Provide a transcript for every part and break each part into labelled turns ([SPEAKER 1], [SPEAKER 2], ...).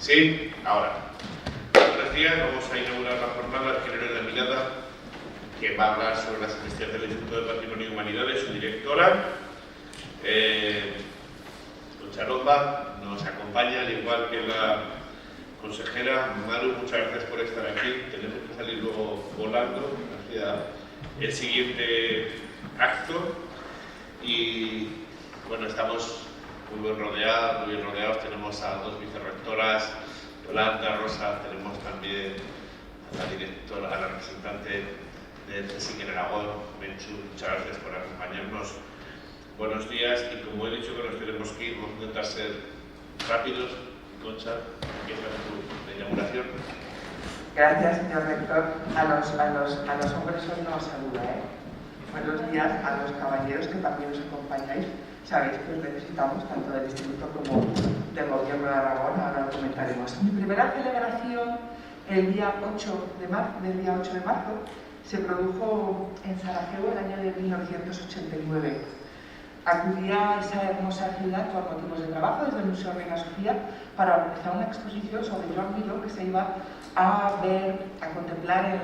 [SPEAKER 1] Sí, ahora. Buenos días, vamos a inaugurar la jornada Género en la Mirada, que va a hablar sobre las investigaciones del Instituto de Patrimonio y Humanidades. Su directora, Concha Lomba, nos acompaña, al igual que la consejera. Maru, muchas gracias por estar aquí. Tenemos que salir luego volando hacia el siguiente acto. Y bueno, estamos muy bien rodeados. Tenemos a dos vicerrectoras, Yolanda, Rosa, tenemos también a la directora, a la representante del CSIC en Aragón, Menchu. Muchas gracias por acompañarnos. Buenos días, y como he dicho que nos tenemos que ir, vamos a intentar ser rápidos. Concha, empieza tu inauguración.
[SPEAKER 2] Gracias, señor rector. A los hombres hoy no os saluda, Buenos días a los caballeros que también os acompañáis. Sabéis que os necesitamos tanto del Instituto como del Gobierno de Aragón. Ahora lo comentaremos. Mi primera celebración el día 8 de marzo se produjo en Sarajevo el año de 1989. Acudí a esa hermosa ciudad por motivos de trabajo desde el Museo Reina Sofía para organizar una exposición sobre Joan Miró que se iba a contemplar en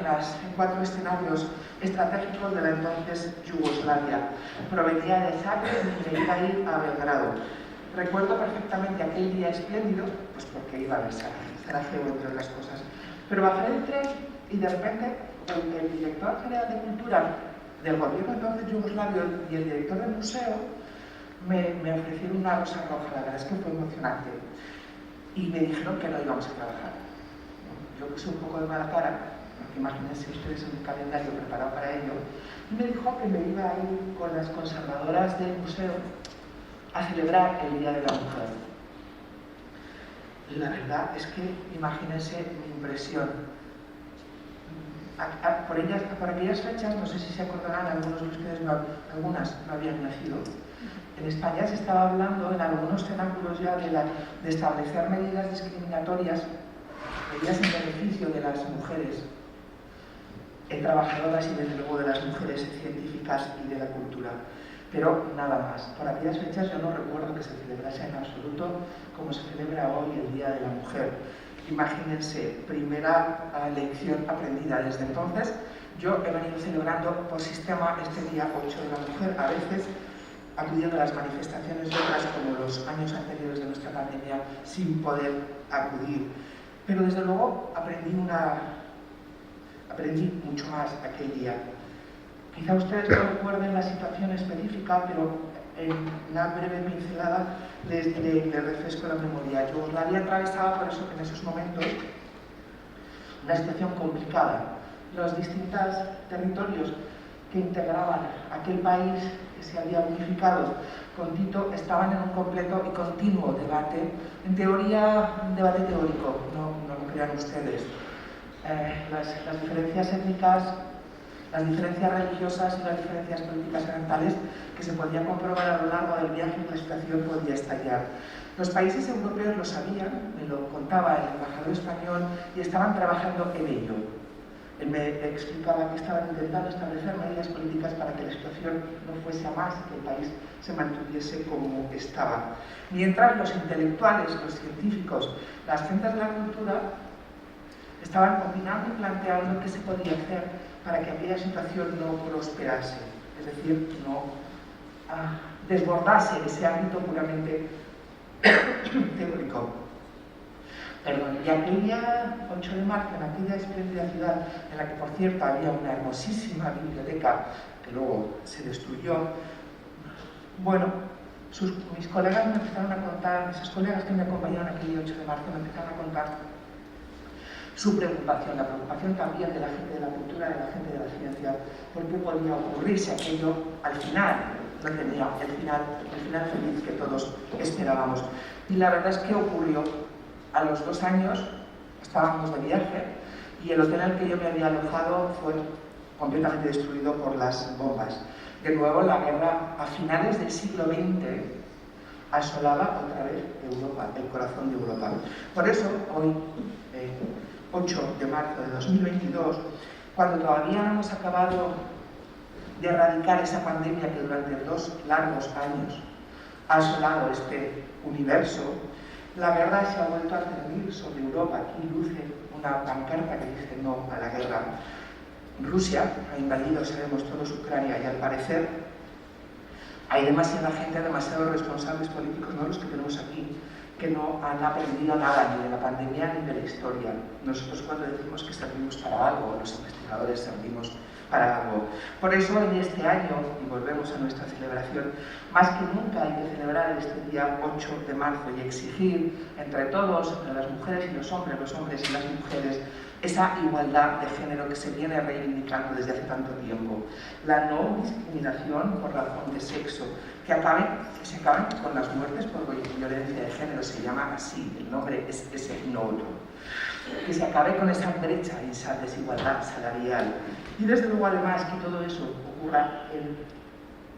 [SPEAKER 2] 4 escenarios estratégicos de la entonces Yugoslavia. Provenía de Zagreb y me iba a ir a Belgrado. Recuerdo perfectamente aquel día espléndido, pues porque iba a ver Sarajevo, entre otras cosas. Pero bajé del tren y de repente el director general de Cultura del gobierno entonces yugoslavio y el director del museo me ofrecieron una rosa roja. La verdad es que fue emocionante. Y me dijeron que no íbamos a trabajar. Yo puse un poco de mala cara, porque imagínense ustedes un calendario preparado para ello, y me dijo que me iba a ir con las conservadoras del museo a celebrar el Día de la Mujer. Y la verdad es que imagínense mi impresión. Por aquellas fechas, no sé si se acordarán, algunos de ustedes algunas no habían nacido. En España se estaba hablando en algunos cenáculos ya de establecer medidas discriminatorias, medidas en beneficio de las mujeres trabajadoras y desde luego de las mujeres científicas y de la cultura. Pero nada más. Por aquellas fechas yo no recuerdo que se celebrase en absoluto como se celebra hoy el Día de la Mujer. Imagínense, primera lección aprendida. Desde entonces yo he venido celebrando por sistema este día 8 de la mujer, a veces acudiendo a las manifestaciones de otras como los años anteriores de nuestra pandemia sin poder acudir. Pero desde luego aprendí mucho más aquel día. Quizá ustedes no recuerden la situación específica, pero en una breve pincelada les refresco la memoria. Yugoslavia atravesaba por eso en esos momentos una situación complicada. Los distintos territorios que integraban aquel país que se había unificado con Tito estaban en un completo y continuo debate, en teoría un debate teórico, no lo crean ustedes. Las diferencias étnicas, las diferencias religiosas y las diferencias políticas eran tales que se podía comprobar a lo largo del viaje que la situación podía estallar. Los países europeos lo sabían, me lo contaba el embajador español, y estaban trabajando en ello. Él me explicaba que estaban intentando establecer medidas políticas para que la situación no fuese a más y que el país se mantuviese como estaba. Mientras los intelectuales, los científicos, las gentes de la cultura estaban opinando y planteando qué se podía hacer para que aquella situación no prosperase, es decir, no desbordase ese ámbito puramente teórico. Y aquel día 8 de marzo, en aquella espléndida ciudad, en la que por cierto había una hermosísima biblioteca que luego se destruyó, bueno, mis colegas me empezaron a contar, esas colegas que me acompañaron aquel día 8 de marzo me empezaron a contar su preocupación, la preocupación también de la gente de la cultura, de la gente de la ciencia, por qué podía ocurrirse aquello al final, no tenía el final feliz que todos esperábamos. Y la verdad es que ocurrió. A los 2 años estábamos de viaje y el hotel al que yo me había alojado fue completamente destruido por las bombas. De nuevo, la guerra a finales del siglo XX asolaba otra vez Europa, el corazón de Europa. Por eso, hoy, 8 de marzo de 2022, cuando todavía no hemos acabado de erradicar esa pandemia que durante 2 largos años ha asolado este universo, La guerra se ha vuelto a cernir sobre Europa. Aquí luce una pancarta que dice no a la guerra. Rusia ha invadido, sabemos todos, Ucrania, y al parecer hay demasiada gente, demasiados responsables políticos, no los que tenemos aquí, que no han aprendido nada ni de la pandemia ni de la historia. Nosotros cuando decimos que servimos para algo, los investigadores servimos para algo. Por eso en este año, y volvemos a nuestra celebración, más que nunca hay que celebrar este día 8 de marzo y exigir entre todos, entre las mujeres y los hombres y las mujeres, esa igualdad de género que se viene reivindicando desde hace tanto tiempo. La no discriminación por razón de sexo, que se acaben con las muertes por violencia de género, se llama así, el nombre es ese, no otro. Que se acabe con esa brecha y esa desigualdad salarial. Y desde luego además que todo eso ocurra en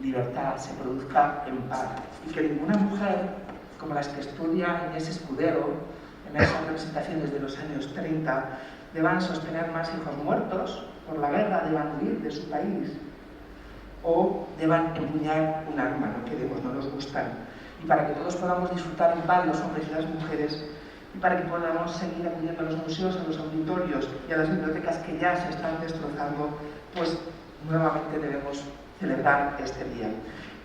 [SPEAKER 2] libertad, se produzca en paz. Y que ninguna mujer, como las que estudia Inés Escudero, en esas representaciones de los años 30, deban sostener más hijos muertos por la guerra, deban huir de su país o deban empuñar un arma, no queremos, no nos gustan. Y para que todos podamos disfrutar en paz, los hombres y las mujeres, y para que podamos seguir acudiendo a los museos, a los auditorios y a las bibliotecas que ya se están destrozando, pues nuevamente debemos celebrar este día.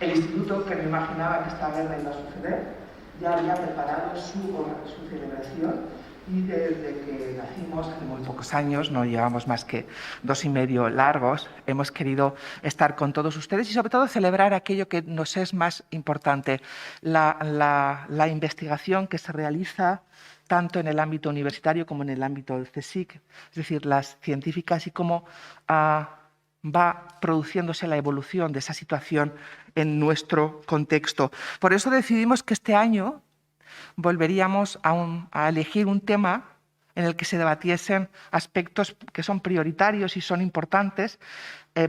[SPEAKER 2] El instituto, que me imaginaba que esta guerra iba a suceder, ya había preparado su celebración, y desde que nacimos, hace muy pocos años, no llevamos más que 2 y medio largos, hemos querido estar con todos ustedes y sobre todo celebrar aquello que nos es más importante, la investigación que se realiza tanto en el ámbito universitario como en el ámbito del CSIC, es decir, las científicas, y cómo va produciéndose la evolución de esa situación en nuestro contexto. Por eso decidimos que este año volveríamos a elegir un tema en el que se debatiesen aspectos que son prioritarios y son importantes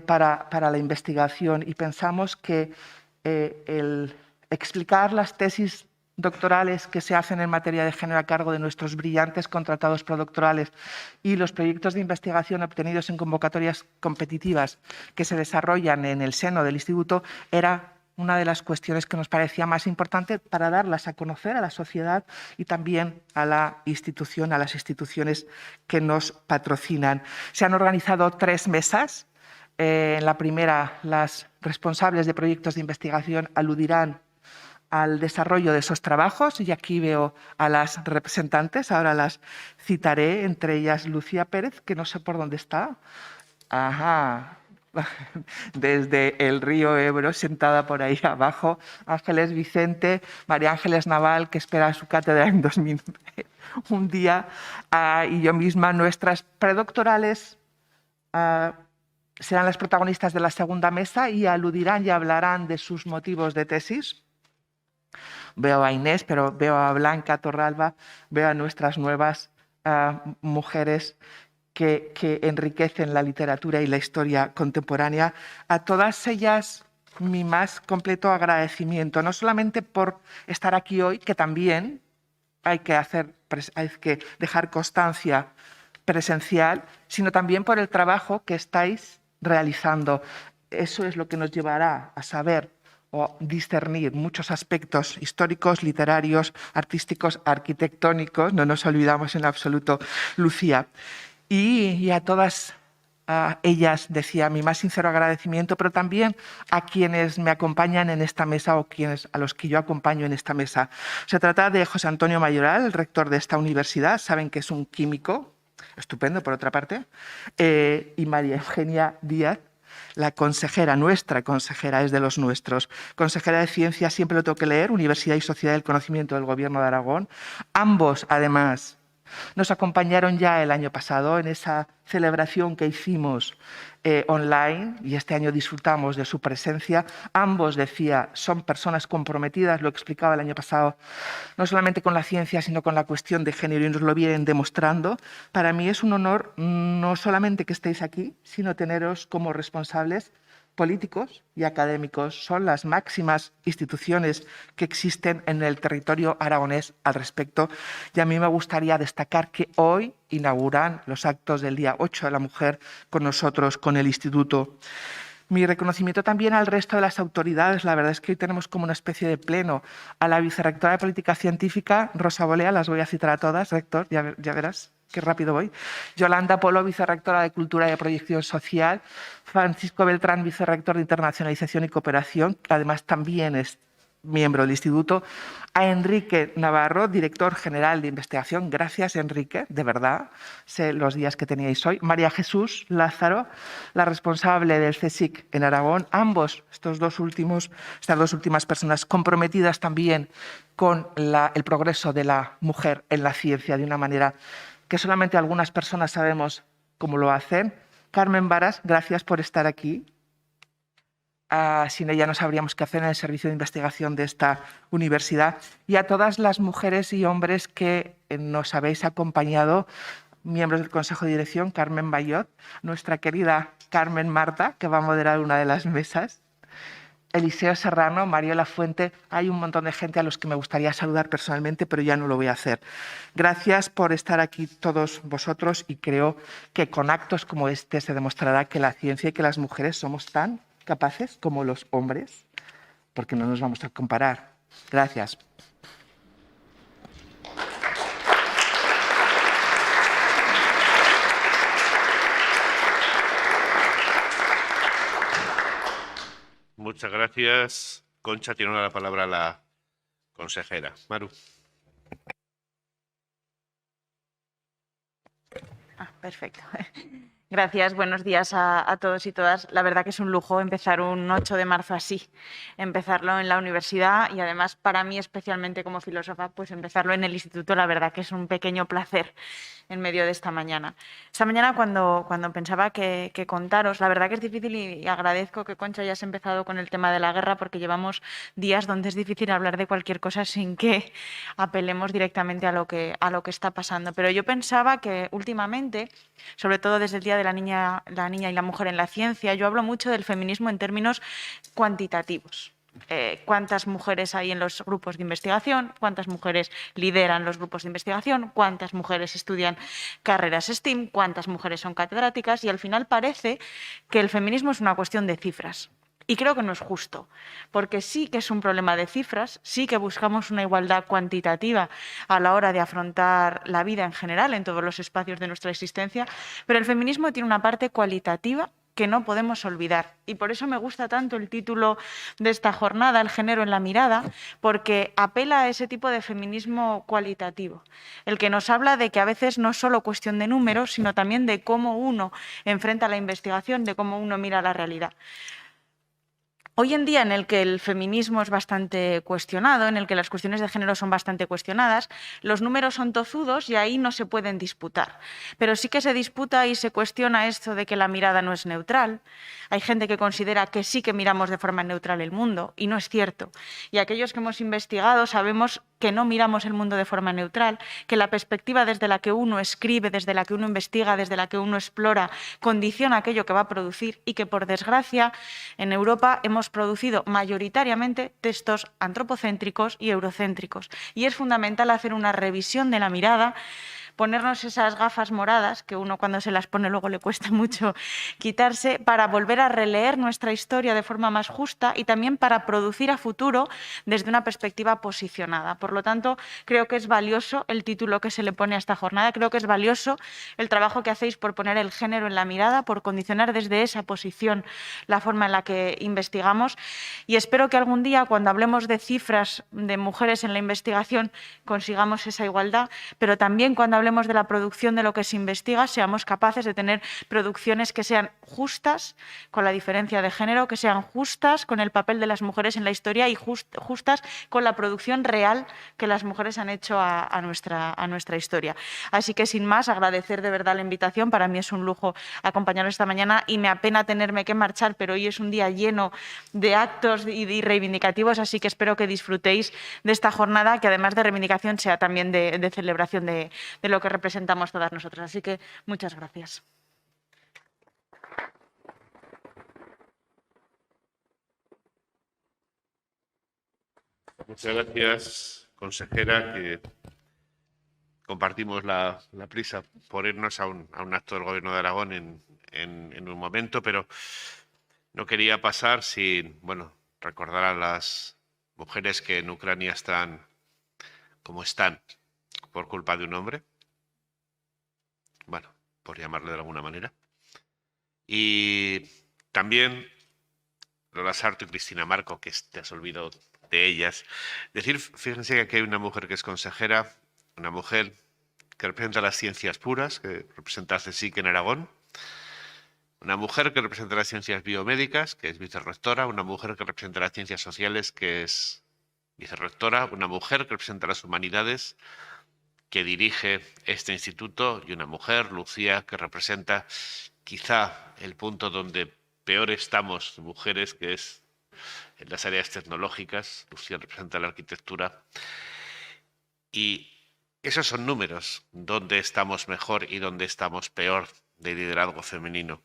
[SPEAKER 2] para la investigación, y pensamos que el explicar las tesis doctorales que se hacen en materia de género a cargo de nuestros brillantes contratados postdoctorales y los proyectos de investigación obtenidos en convocatorias competitivas que se desarrollan en el seno del Instituto era una de las cuestiones que nos parecía más importante para darlas a conocer a la sociedad y también a la institución, a las instituciones que nos patrocinan. Se han organizado 3 mesas. En la primera, las responsables de proyectos de investigación aludirán al desarrollo de esos trabajos, y aquí veo a las representantes, ahora las citaré, entre ellas Lucía Pérez, que no sé por dónde está. Ajá. Desde el río Ebro, sentada por ahí abajo, Ángeles Vicente, María Ángeles Naval, que espera su cátedra en 2000, un día, y yo misma. Nuestras predoctorales serán las protagonistas de la segunda mesa y aludirán y hablarán de sus motivos de tesis. Veo a Inés, pero veo a Blanca Torralba, veo a nuestras nuevas mujeres que enriquecen la literatura y la historia contemporánea. A todas ellas mi más completo agradecimiento, no solamente por estar aquí hoy, que también hay que dejar constancia presencial, sino también por el trabajo que estáis realizando. Eso es lo que nos llevará a saber o discernir muchos aspectos históricos, literarios, artísticos, arquitectónicos. No nos olvidamos en absoluto, Lucía. Y a todas ellas decía mi más sincero agradecimiento, pero también a quienes me acompañan en esta mesa o a los que yo acompaño en esta mesa. Se trata de José Antonio Mayoral, el rector de esta universidad. Saben que es un químico, estupendo por otra parte, y María Eugenia Díaz, la consejera, nuestra consejera, es de los nuestros, consejera de Ciencia, siempre lo tengo que leer, Universidad y Sociedad del Conocimiento del Gobierno de Aragón. Ambos, además, nos acompañaron ya el año pasado en esa celebración que hicimos online, y este año disfrutamos de su presencia. Ambos, decía, son personas comprometidas, lo explicaba el año pasado, no solamente con la ciencia, sino con la cuestión de género, y nos lo vienen demostrando. Para mí es un honor no solamente que estéis aquí, sino teneros como responsables políticos y académicos. Son las máximas instituciones que existen en el territorio aragonés al respecto, y a mí me gustaría destacar que hoy inauguran los actos del día 8 de la mujer con nosotros, con el Instituto. Mi reconocimiento también al resto de las autoridades. La verdad es que hoy tenemos como una especie de pleno. A la vicerrectora de Política Científica, Rosa Bolea, las voy a citar a todas, rector, ya verás qué rápido voy. Yolanda Polo, vicerrectora de Cultura y de Proyección Social. Francisco Beltrán, vicerrector de Internacionalización y Cooperación, que además también es miembro del Instituto. A Enrique Navarro, director general de Investigación. Gracias, Enrique, de verdad. Sé los días que teníais hoy. María Jesús Lázaro, la responsable del CSIC en Aragón. Ambos, estas dos últimas personas comprometidas también con el progreso de la mujer en la ciencia de una manera que solamente algunas personas sabemos cómo lo hacen. Carmen Varas, gracias por estar aquí. Sin ella no sabríamos qué hacer en el servicio de investigación de esta universidad. Y a todas las mujeres y hombres que nos habéis acompañado, miembros del Consejo de Dirección, Carmen Bayot, nuestra querida Carmen Marta, que va a moderar una de las mesas, Eliseo Serrano, Mariola Fuente. Hay un montón de gente a los que me gustaría saludar personalmente, pero ya no lo voy a hacer. Gracias por estar aquí todos vosotros y creo que con actos como este se demostrará que la ciencia y que las mujeres somos tan capaces como los hombres, porque no nos vamos a comparar. Gracias.
[SPEAKER 1] Muchas gracias. Concha, tiene ahora la palabra la consejera. Maru.
[SPEAKER 3] Perfecto. Gracias, buenos días a todos y todas. La verdad que es un lujo empezar un 8 de marzo así, empezarlo en la universidad y además para mí especialmente como filósofa, pues empezarlo en el instituto, la verdad que es un pequeño placer en medio de esta mañana. Esta mañana cuando pensaba que contaros, la verdad que es difícil y agradezco que Concha hayas empezado con el tema de la guerra porque llevamos días donde es difícil hablar de cualquier cosa sin que apelemos directamente a lo que está pasando. Pero yo pensaba que últimamente, sobre todo desde el Día de la niña y la mujer en la ciencia, yo hablo mucho del feminismo en términos cuantitativos. Cuántas mujeres hay en los grupos de investigación, cuántas mujeres lideran los grupos de investigación, cuántas mujeres estudian carreras STEAM, cuántas mujeres son catedráticas y al final parece que el feminismo es una cuestión de cifras. Y creo que no es justo, porque sí que es un problema de cifras, sí que buscamos una igualdad cuantitativa a la hora de afrontar la vida en general en todos los espacios de nuestra existencia, pero el feminismo tiene una parte cualitativa que no podemos olvidar. Y por eso me gusta tanto el título de esta jornada, El género en la mirada, porque apela a ese tipo de feminismo cualitativo, el que nos habla de que a veces no es solo cuestión de números, sino también de cómo uno enfrenta la investigación, de cómo uno mira la realidad. Hoy en día, en el que el feminismo es bastante cuestionado, en el que las cuestiones de género son bastante cuestionadas, los números son tozudos y ahí no se pueden disputar. Pero sí que se disputa y se cuestiona esto de que la mirada no es neutral. Hay gente que considera que sí que miramos de forma neutral el mundo y no es cierto. Y aquellos que hemos investigado sabemos que no miramos el mundo de forma neutral, que la perspectiva desde la que uno escribe, desde la que uno investiga, desde la que uno explora, condiciona aquello que va a producir y que, por desgracia, en Europa hemos producido mayoritariamente textos antropocéntricos y eurocéntricos. Y es fundamental hacer una revisión de la mirada, ponernos esas gafas moradas, que uno cuando se las pone luego le cuesta mucho quitarse, para volver a releer nuestra historia de forma más justa y también para producir a futuro desde una perspectiva posicionada. Por lo tanto, creo que es valioso el título que se le pone a esta jornada, creo que es valioso el trabajo que hacéis por poner el género en la mirada, por condicionar desde esa posición la forma en la que investigamos y espero que algún día, cuando hablemos de cifras de mujeres en la investigación, consigamos esa igualdad, pero también cuando hablemos de la producción de lo que se investiga, seamos capaces de tener producciones que sean justas con la diferencia de género, que sean justas con el papel de las mujeres en la historia y justas con la producción real que las mujeres han hecho a nuestra historia. Así que, sin más, agradecer de verdad la invitación. Para mí es un lujo acompañaros esta mañana y me apena tenerme que marchar, pero hoy es un día lleno de actos y reivindicativos, así que espero que disfrutéis de esta jornada, que además de reivindicación sea también de celebración de lo que representamos todas nosotras. Así que muchas gracias.
[SPEAKER 1] Muchas gracias, consejera, que compartimos la prisa por irnos a un acto del Gobierno de Aragón en un momento, pero No quería pasar sin, recordar a las mujeres que en Ucrania están como están por culpa de un hombre, por llamarle de alguna manera. Y también Lola Sarto y Cristina Marco, que te has olvidado de ellas. Fíjense que aquí hay una mujer que es consejera, una mujer que representa las ciencias puras, que representa a CSIC en Aragón, una mujer que representa las ciencias biomédicas, que es vicerrectora, una mujer que representa las ciencias sociales, que es vicerrectora, una mujer que representa las humanidades, que dirige este instituto, y una mujer, Lucía, que representa quizá el punto donde peor estamos mujeres, que es en las áreas tecnológicas. Lucía representa la arquitectura. Y esos son números, donde estamos mejor y donde estamos peor de liderazgo femenino.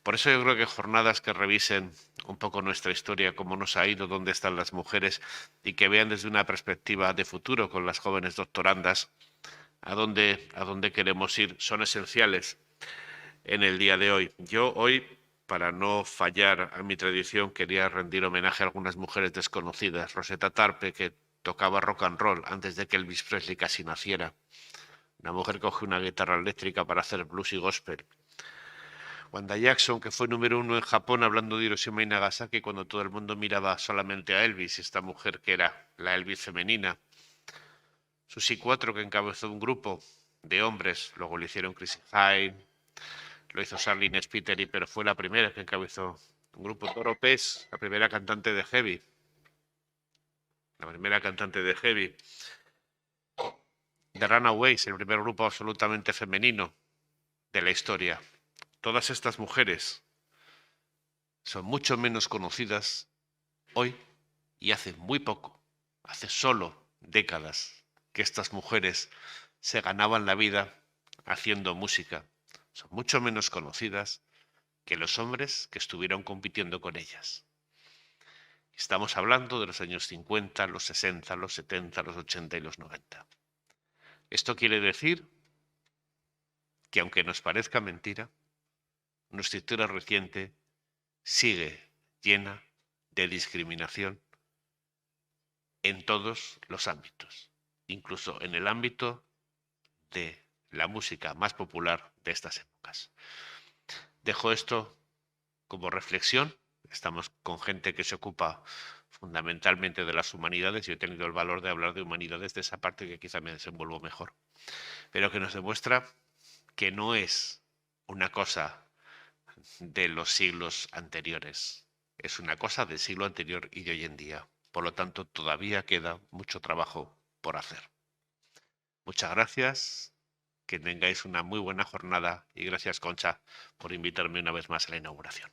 [SPEAKER 1] Por eso yo creo que jornadas que revisen un poco nuestra historia, cómo nos ha ido, dónde están las mujeres, y que vean desde una perspectiva de futuro con las jóvenes doctorandas a dónde queremos ir, son esenciales en el día de hoy. Yo hoy, para no fallar a mi tradición, quería rendir homenaje a algunas mujeres desconocidas. Rosetta Tarpe, que tocaba rock and roll antes de que Elvis Presley casi naciera. Una mujer que cogió una guitarra eléctrica para hacer blues y gospel. Wanda Jackson, que fue número 1 en Japón hablando de Hiroshima y Nagasaki cuando todo el mundo miraba solamente a Elvis, esta mujer que era la Elvis femenina. Susie 4, que encabezó un grupo de hombres, luego lo hicieron Chrissy Hynde, lo hizo Charlene Spiteri, pero fue la primera que encabezó un grupo. Doro Pesch, la primera cantante de heavy. The Runaways, el primer grupo absolutamente femenino de la historia. Todas estas mujeres son mucho menos conocidas hoy y hace muy poco, hace solo décadas, que estas mujeres se ganaban la vida haciendo música. Son mucho menos conocidas que los hombres que estuvieron compitiendo con ellas. Estamos hablando de los años 50, los 60, los 70, los 80 y los 90. Esto quiere decir que, aunque nos parezca mentira, nuestra historia reciente sigue llena de discriminación en todos los ámbitos, incluso en el ámbito de la música más popular de estas épocas. Dejo esto como reflexión. Estamos con gente que se ocupa fundamentalmente de las humanidades. Yo he tenido el valor de hablar de humanidades, de esa parte que quizá me desenvuelvo mejor, pero que nos demuestra que no es una cosa de los siglos anteriores, es una cosa del siglo anterior y de hoy en día. Por lo tanto, todavía queda mucho trabajo por hacer. Muchas gracias, que tengáis una muy buena jornada y gracias, Concha, por invitarme una vez más a la inauguración.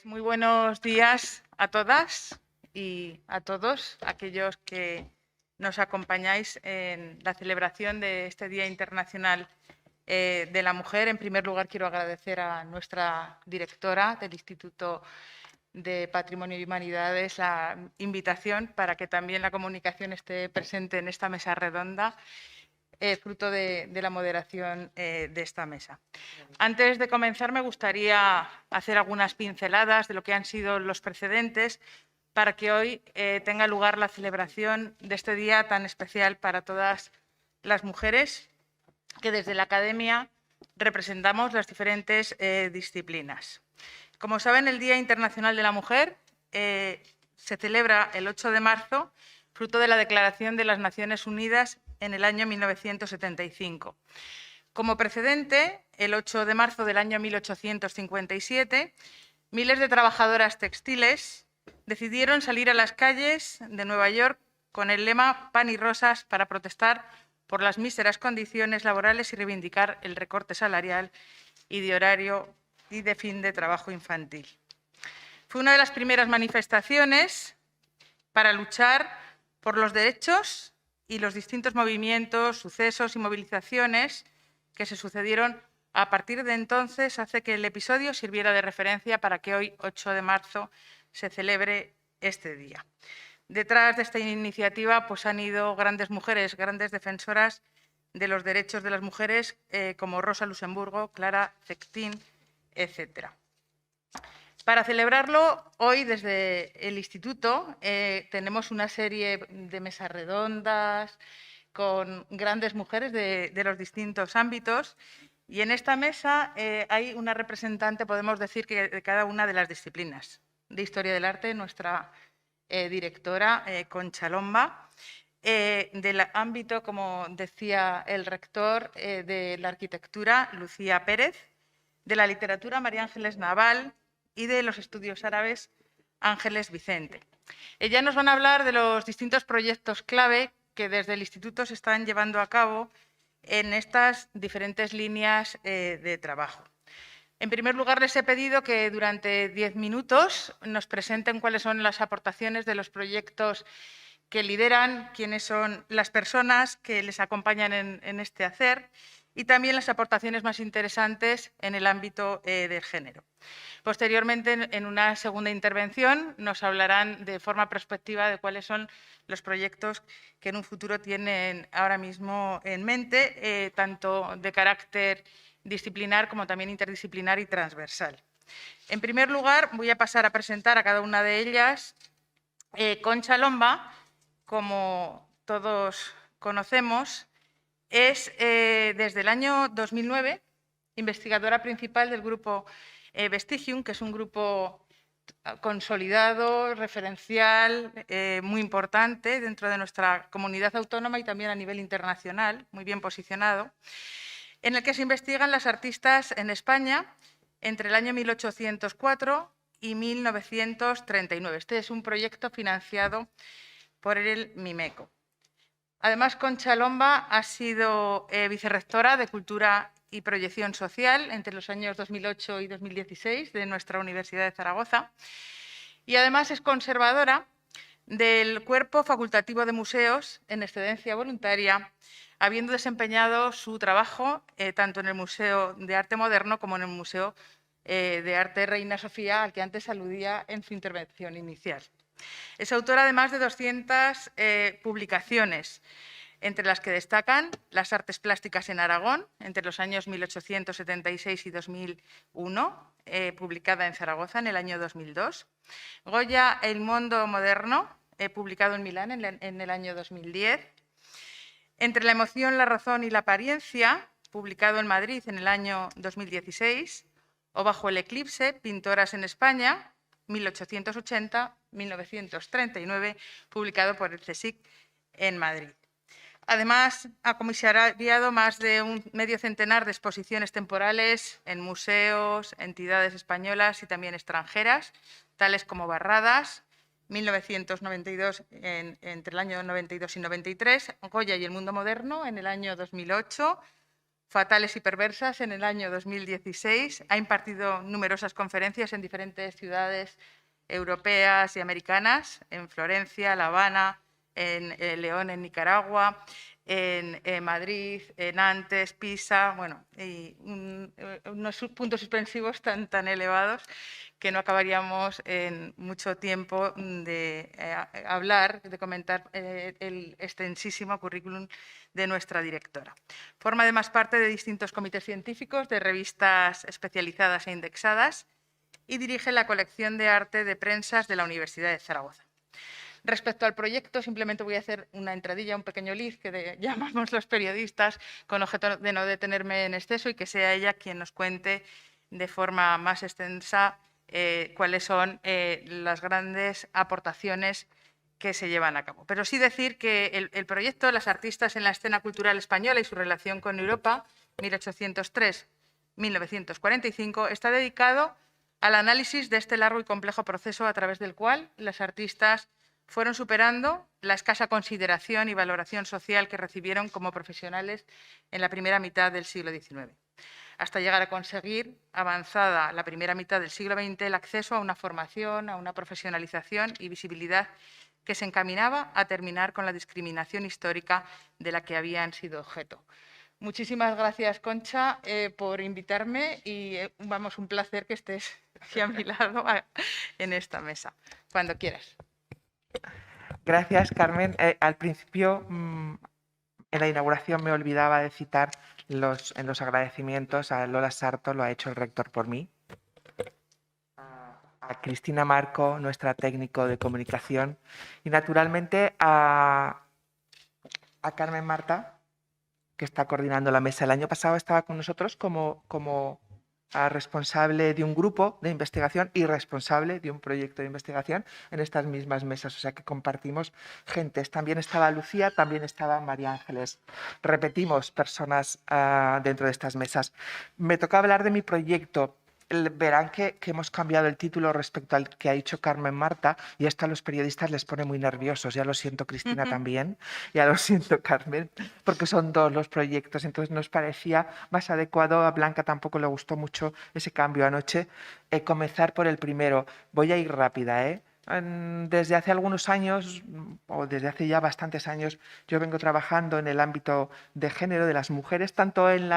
[SPEAKER 3] Muy buenos días a todas y a todos aquellos que nos acompañáis en la celebración de este Día Internacional de la Mujer. En primer lugar, quiero agradecer a nuestra directora del Instituto de Patrimonio y Humanidades la invitación para que también la comunicación esté presente en esta mesa redonda, fruto de la moderación de esta mesa. Antes de comenzar, me gustaría hacer algunas pinceladas de lo que han sido los precedentes para que hoy tenga lugar la celebración de este día tan especial para todas las mujeres que desde la Academia representamos las diferentes disciplinas. Como saben, el Día Internacional de la Mujer se celebra el 8 de marzo, fruto de la Declaración de las Naciones Unidas en el año 1975. Como precedente, el 8 de marzo del año 1857, miles de trabajadoras textiles decidieron salir a las calles de Nueva York con el lema «Pan y rosas» para protestar por las míseras condiciones laborales y reivindicar el recorte salarial y de horario y de fin de trabajo infantil.
[SPEAKER 4] Fue una de las primeras manifestaciones para luchar por los derechos y los distintos movimientos, sucesos y movilizaciones que se sucedieron a partir de entonces hace que el episodio sirviera de referencia para que hoy, 8 de marzo, se celebre este día. Detrás de esta iniciativa pues, han ido grandes mujeres, grandes defensoras de los derechos de las mujeres, como Rosa Luxemburgo, Clara Zetkin, etc. Para celebrarlo, hoy desde el Instituto tenemos una serie de mesas redondas con grandes mujeres de los distintos ámbitos y en esta mesa hay una representante, podemos decir, que de cada una de las disciplinas. De Historia del Arte, nuestra directora Concha Lomba, del ámbito, como decía el rector, de la arquitectura, Lucía Pérez, de la literatura, María Ángeles Naval, y de los estudios árabes, Ángeles Vicente. Ellas nos van a hablar de los distintos proyectos clave que desde el Instituto se están llevando a cabo en estas diferentes líneas de trabajo. En primer lugar, les he pedido que durante 10 minutos nos presenten cuáles son las aportaciones de los proyectos que lideran, quiénes son las personas que les acompañan en este hacer y también las aportaciones más interesantes en el ámbito del género. Posteriormente, en una segunda intervención, nos hablarán de forma prospectiva de cuáles son los proyectos que en un futuro tienen ahora mismo en mente, tanto de carácter disciplinar como también interdisciplinar y transversal. En primer lugar, voy a pasar a presentar a cada una de ellas. Concha Lomba, como todos conocemos, es desde el año 2009 investigadora principal del grupo Vestigium, que es un grupo consolidado, referencial, muy importante dentro de nuestra comunidad autónoma y también a nivel internacional, muy bien posicionado, en el que se investigan las artistas en España entre el año 1804 y 1939. Este es un proyecto financiado por el Mimeco. Además, Concha Lomba ha sido vicerrectora de Cultura y Proyección Social entre los años 2008 y 2016 de nuestra Universidad de Zaragoza y además es conservadora del Cuerpo Facultativo de Museos en excedencia voluntaria, habiendo desempeñado su trabajo tanto en el Museo de Arte Moderno como en el Museo de Arte Reina Sofía, al que antes aludía en su intervención inicial. Es autora de más de 200 publicaciones, entre las que destacan Las artes plásticas en Aragón, entre los años 1876 y 2001, publicada en Zaragoza en el año 2002. Goya, El mundo moderno, publicado en Milán en el año 2010. Entre la emoción, la razón y la apariencia, publicado en Madrid en el año 2016. O Bajo el eclipse, Pintoras en España, 1880-1939, publicado por el CSIC en Madrid. Además, ha comisariado más de un medio centenar de exposiciones temporales en museos, entidades españolas y también extranjeras, tales como Barradas, 1992, entre el año 92 y 93, Goya y el mundo moderno en el año 2008, Fatales y perversas en el año 2016. Ha impartido numerosas conferencias en diferentes ciudades europeas y americanas, en Florencia, La Habana, en León, en Nicaragua, en Madrid, en Nantes, Pisa, bueno, y unos puntos suspensivos tan elevados que no acabaríamos en mucho tiempo de hablar, de comentar el extensísimo currículum de nuestra directora. Forma además parte de distintos comités científicos, de revistas especializadas e indexadas y dirige la colección de arte de prensas de la Universidad de Zaragoza. Respecto al proyecto, simplemente voy a hacer una entradilla, un pequeño liz que llamamos los periodistas, con objeto de no detenerme en exceso y que sea ella quien nos cuente de forma más extensa cuáles son las grandes aportaciones que se llevan a cabo. Pero sí decir que el proyecto Las artistas en la escena cultural española y su relación con Europa, 1803-1945, está dedicado al análisis de este largo y complejo proceso a través del cual las artistas fueron superando la escasa consideración y valoración social que recibieron como profesionales en la primera mitad del siglo XIX. hasta llegar a conseguir, avanzada la primera mitad del siglo XX, el acceso a una formación, a una profesionalización y visibilidad que se encaminaba a terminar con la discriminación histórica de la que habían sido objeto. Muchísimas gracias, Concha, por invitarme y vamos, un placer que estés aquí a mi lado en esta mesa, cuando quieras.
[SPEAKER 2] Gracias, Carmen. Al principio, en la inauguración me olvidaba de citar en los agradecimientos a Lola Sarto, lo ha hecho el rector por mí. A Cristina Marco, nuestra técnico de comunicación, y naturalmente a Carmen Marta, que está coordinando la mesa. El año pasado estaba con nosotros como responsable de un grupo de investigación y responsable de un proyecto de investigación en estas mismas mesas, o sea que compartimos gentes. También estaba Lucía, también estaba María Ángeles. Repetimos personas dentro de estas mesas. Me toca hablar de mi proyecto. Verán que hemos cambiado el título respecto al que ha dicho Carmen Marta, y esto a los periodistas les pone muy nerviosos. Ya lo siento, Cristina, también. Ya lo siento, Carmen, porque son dos los proyectos. Entonces nos parecía más adecuado. A Blanca tampoco le gustó mucho ese cambio anoche. Comenzar por el primero. Voy a ir rápida, ¿eh? Desde hace algunos años, o desde hace ya bastantes años, yo vengo trabajando en el ámbito de género de las mujeres, tanto en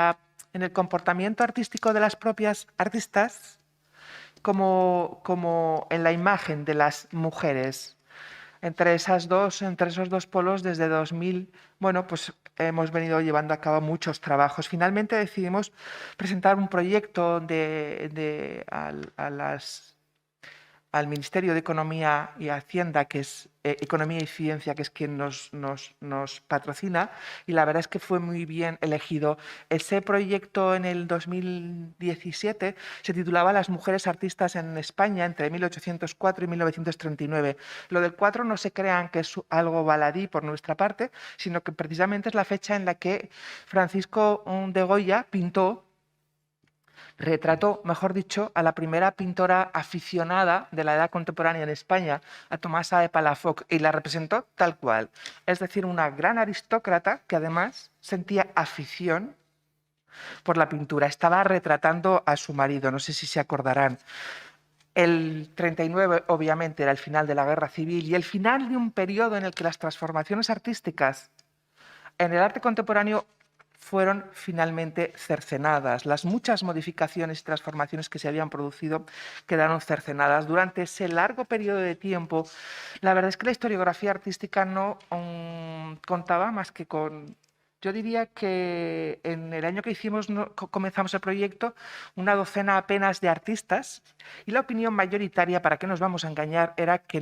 [SPEAKER 2] el comportamiento artístico de las propias artistas como en la imagen de las mujeres. Entre esos dos polos, desde 2000, bueno, pues hemos venido llevando a cabo muchos trabajos. Finalmente decidimos presentar un proyecto al Ministerio de Economía y Hacienda, que es Economía y Ciencia, que es quien nos patrocina, y la verdad es que fue muy bien elegido. Ese proyecto en el 2017 se titulaba Las mujeres artistas en España entre 1804 y 1939. Lo del 4 no se crean que es algo baladí por nuestra parte, sino que precisamente es la fecha en la que Francisco de Goya retrató, mejor dicho, a la primera pintora aficionada de la edad contemporánea en España, a Tomasa de Palafox, y la representó tal cual. Es decir, una gran aristócrata que además sentía afición por la pintura. Estaba retratando a su marido, no sé si se acordarán. El 39, obviamente, era el final de la Guerra Civil y el final de un periodo en el que las transformaciones artísticas en el arte contemporáneo fueron finalmente cercenadas. Las muchas modificaciones y transformaciones que se habían producido quedaron cercenadas. Durante ese largo periodo de tiempo, la verdad es que la historiografía artística no contaba más que con... Yo diría que en el año que comenzamos el proyecto, una docena apenas de artistas, y la opinión mayoritaria, para qué nos vamos a engañar, era que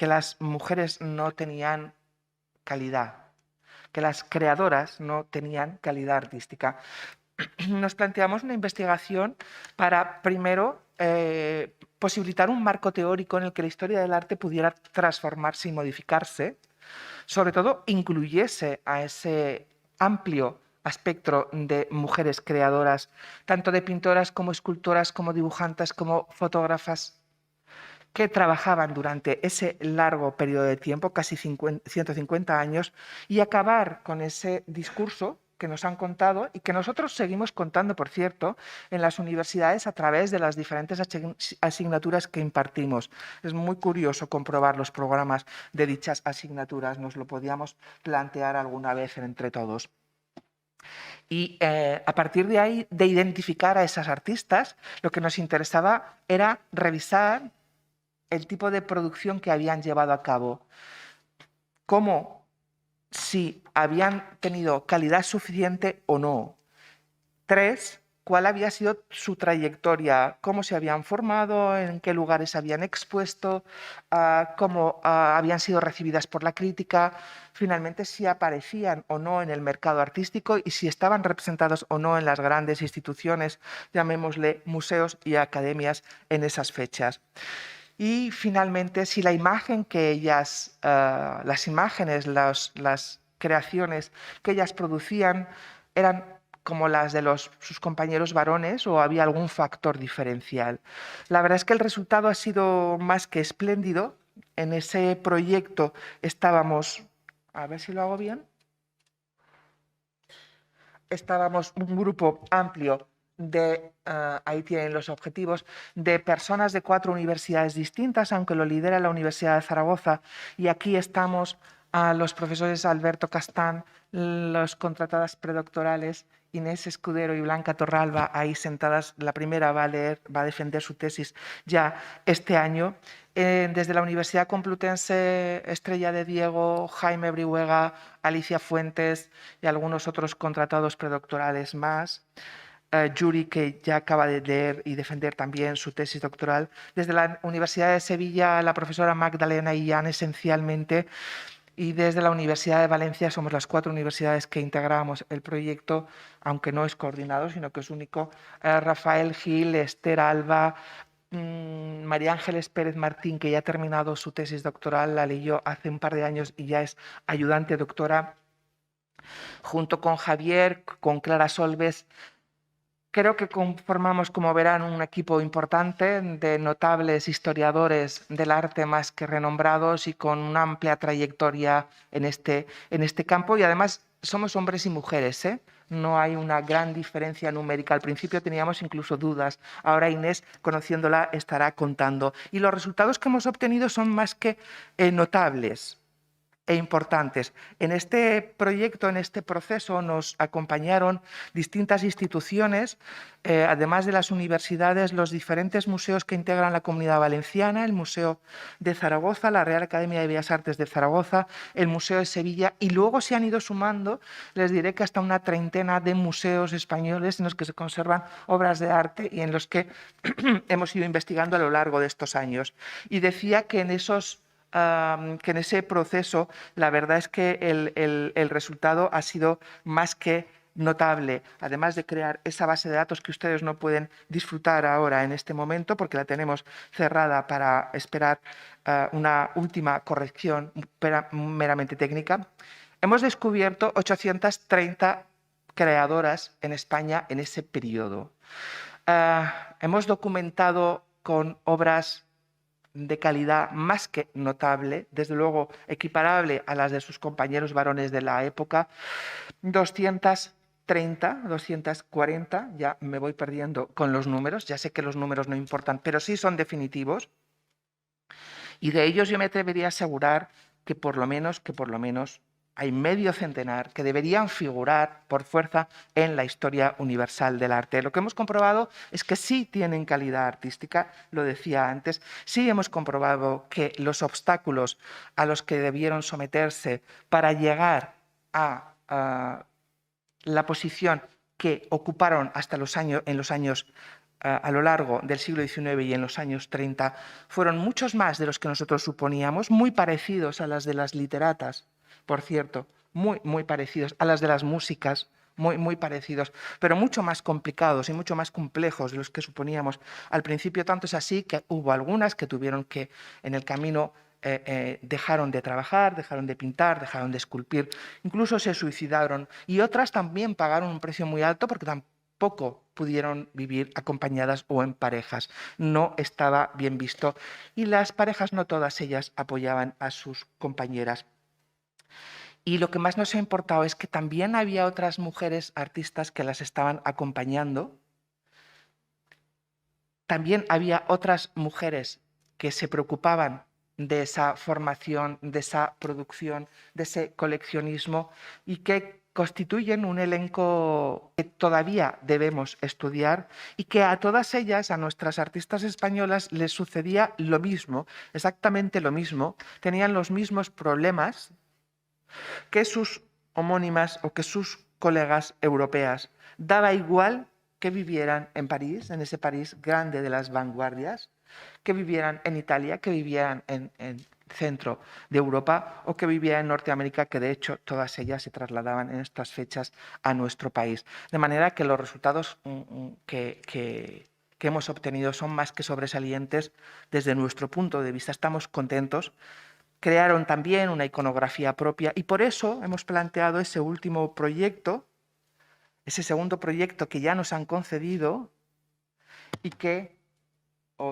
[SPEAKER 2] las mujeres no tenían calidad, que las creadoras no tenían calidad artística. Nos planteamos una investigación para, primero, posibilitar un marco teórico en el que la historia del arte pudiera transformarse y modificarse, sobre todo incluyese a ese amplio espectro de mujeres creadoras, tanto de pintoras como escultoras, como dibujantes, como fotógrafas, que trabajaban durante ese largo periodo de tiempo, casi 150 años, y acabar con ese discurso que nos han contado y que nosotros seguimos contando, por cierto, en las universidades a través de las diferentes asignaturas que impartimos. Es muy curioso comprobar los programas de dichas asignaturas, nos lo podíamos plantear alguna vez entre todos. Y a partir de ahí, de identificar a esas artistas, lo que nos interesaba era revisar el tipo de producción que habían llevado a cabo, cómo, si habían tenido calidad suficiente o no. 3, cuál había sido su trayectoria, cómo se habían formado, en qué lugares habían expuesto, cómo habían sido recibidas por la crítica, finalmente si aparecían o no en el mercado artístico y si estaban representados o no en las grandes instituciones, llamémosle museos y academias en esas fechas. Y finalmente, si la imagen que ellas, las imágenes, las creaciones que ellas producían eran como las de sus compañeros varones o había algún factor diferencial. La verdad es que el resultado ha sido más que espléndido. En ese proyecto estábamos, a ver si lo hago bien, estábamos un grupo amplio de, ahí tienen los objetivos, de personas de 4 universidades distintas, aunque lo lidera la Universidad de Zaragoza. Y aquí estamos los profesores Alberto Castán, los contratadas predoctorales Inés Escudero y Blanca Torralba, ahí sentadas. La primera va a defender su tesis ya este año. Desde la Universidad Complutense, Estrella de Diego, Jaime Brihuega, Alicia Fuentes y algunos otros contratados predoctorales más. Yuri, que ya acaba de leer y defender también su tesis doctoral. Desde la Universidad de Sevilla, la profesora Magdalena Illán, esencialmente. Y desde la Universidad de Valencia somos las 4 universidades que integramos el proyecto, aunque no es coordinado, sino que es único. Rafael Gil, Esther Alba, María Ángeles Pérez Martín, que ya ha terminado su tesis doctoral, la leyó hace un par de años y ya es ayudante doctora, junto con Javier, con Clara Solves. Creo que conformamos, como verán, un equipo importante de notables historiadores del arte más que renombrados y con una amplia trayectoria en este campo. Y además somos hombres y mujeres, ¿eh? No hay una gran diferencia numérica. Al principio teníamos incluso dudas. Ahora Inés, conociéndola, estará contando. Y los resultados que hemos obtenido son más que notables e importantes. En este proyecto, en este proceso, nos acompañaron distintas instituciones, además de las universidades, los diferentes museos que integran la Comunidad Valenciana, el Museo de Zaragoza, la Real Academia de Bellas Artes de Zaragoza, el Museo de Sevilla, y luego se han ido sumando, les diré que hasta una treintena de museos españoles en los que se conservan obras de arte y en los que hemos ido investigando a lo largo de estos años. Y decía que en ese proceso la verdad es que el resultado ha sido más que notable, además de crear esa base de datos que ustedes no pueden disfrutar ahora en este momento porque la tenemos cerrada para esperar una última corrección meramente técnica. Hemos descubierto 830 creadoras en España en ese periodo. Hemos documentado con obras de calidad más que notable, desde luego equiparable a las de sus compañeros varones de la época, 230, 240, ya me voy perdiendo con los números, ya sé que los números no importan, pero sí son definitivos, y de ellos yo me atrevería a asegurar que por lo menos hay medio centenar que deberían figurar por fuerza en la historia universal del arte. Lo que hemos comprobado es que sí tienen calidad artística, lo decía antes, sí hemos comprobado que los obstáculos a los que debieron someterse para llegar a la posición que ocuparon hasta a lo largo del siglo XIX y en los años 30 fueron muchos más de los que nosotros suponíamos, muy parecidos a las de las literatas, por cierto, muy parecidos a las de las músicas, muy parecidos, pero mucho más complicados y mucho más complejos de los que suponíamos al principio. Tanto es así que hubo algunas que tuvieron que, en el camino, dejaron de trabajar, dejaron de pintar, dejaron de esculpir, incluso se suicidaron, y otras también pagaron un precio muy alto porque tampoco pudieron vivir acompañadas o en parejas. No estaba bien visto y las parejas, no todas ellas, apoyaban a sus compañeras. Y lo que más nos ha importado es que también había otras mujeres artistas que las estaban acompañando. También había otras mujeres que se preocupaban de esa formación, de esa producción, de ese coleccionismo y que constituyen un elenco que todavía debemos estudiar y que a todas ellas, a nuestras artistas españolas, les sucedía lo mismo, exactamente lo mismo, tenían los mismos problemas que sus homónimas o que sus colegas europeas. Daba igual que vivieran en París, en ese París grande de las vanguardias, que vivieran en Italia, que vivieran en centro de Europa o que vivieran en Norteamérica, que de hecho todas ellas se trasladaban en estas fechas a nuestro país. De manera que los resultados que hemos obtenido son más que sobresalientes desde nuestro punto de vista. Estamos contentos. Crearon también una iconografía propia y por eso hemos planteado ese último proyecto, ese segundo proyecto que ya nos han concedido y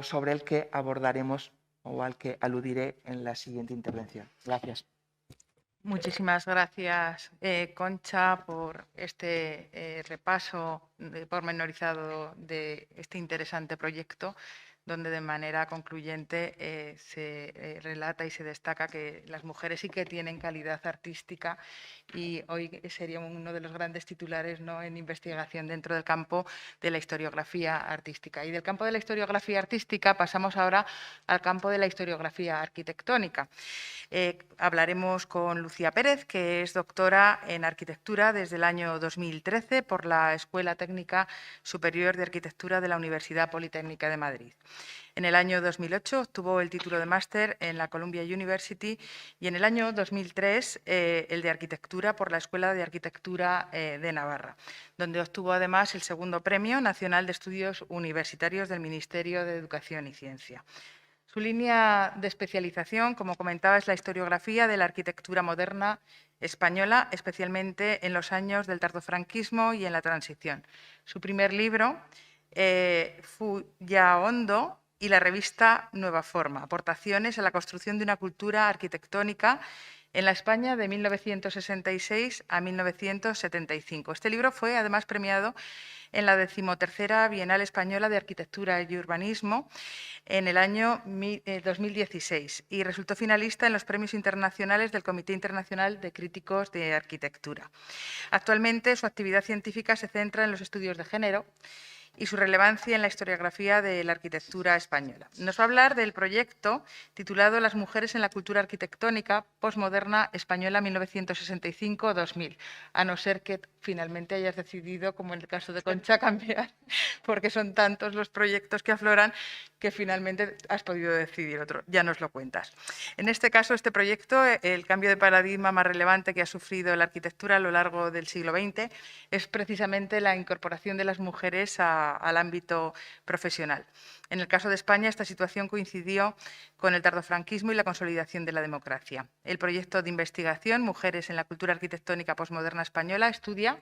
[SPEAKER 2] sobre el que abordaremos o al que aludiré en la siguiente intervención. Gracias.
[SPEAKER 4] Muchísimas gracias, Concha, por este repaso pormenorizado de este interesante proyecto, donde de manera concluyente se relata y se destaca que las mujeres sí que tienen calidad artística y hoy sería uno de los grandes titulares, ¿no?, en investigación dentro del campo de la historiografía artística. Y del campo de la historiografía artística pasamos ahora al campo de la historiografía arquitectónica. Hablaremos con Lucía Pérez, que es doctora en arquitectura desde el año 2013 por la Escuela Técnica Superior de Arquitectura de la Universidad Politécnica de Madrid. En el año 2008 obtuvo el título de máster en la Columbia University y en el año 2003 el de arquitectura por la Escuela de Arquitectura de Navarra, donde obtuvo además el segundo Premio Nacional de Estudios Universitarios del Ministerio de Educación y Ciencia. Su línea de especialización, como comentaba, es la historiografía de la arquitectura moderna española, especialmente en los años del tardofranquismo y en la transición. Su primer libro, Fullaondo y la revista Nueva Forma, aportaciones a la construcción de una cultura arquitectónica en la España de 1966 a 1975. Este libro fue además premiado en la 13ª Bienal Española de Arquitectura y Urbanismo en el año 2016 y resultó finalista en los premios internacionales del Comité Internacional de Críticos de Arquitectura. Actualmente su actividad científica se centra en los estudios de género y su relevancia en la historiografía de la arquitectura española. Nos va a hablar del proyecto titulado Las mujeres en la cultura arquitectónica postmoderna española 1965-2000, a no ser que finalmente hayas decidido, como en el caso de Concha, cambiar, porque son tantos los proyectos que afloran que finalmente has podido decidir otro. Ya nos lo cuentas. En este caso, este proyecto, el cambio de paradigma más relevante que ha sufrido la arquitectura a lo largo del siglo XX, es precisamente la incorporación de las mujeres al ámbito profesional. En el caso de España, esta situación coincidió con el tardofranquismo y la consolidación de la democracia. El proyecto de investigación Mujeres en la cultura arquitectónica posmoderna española estudia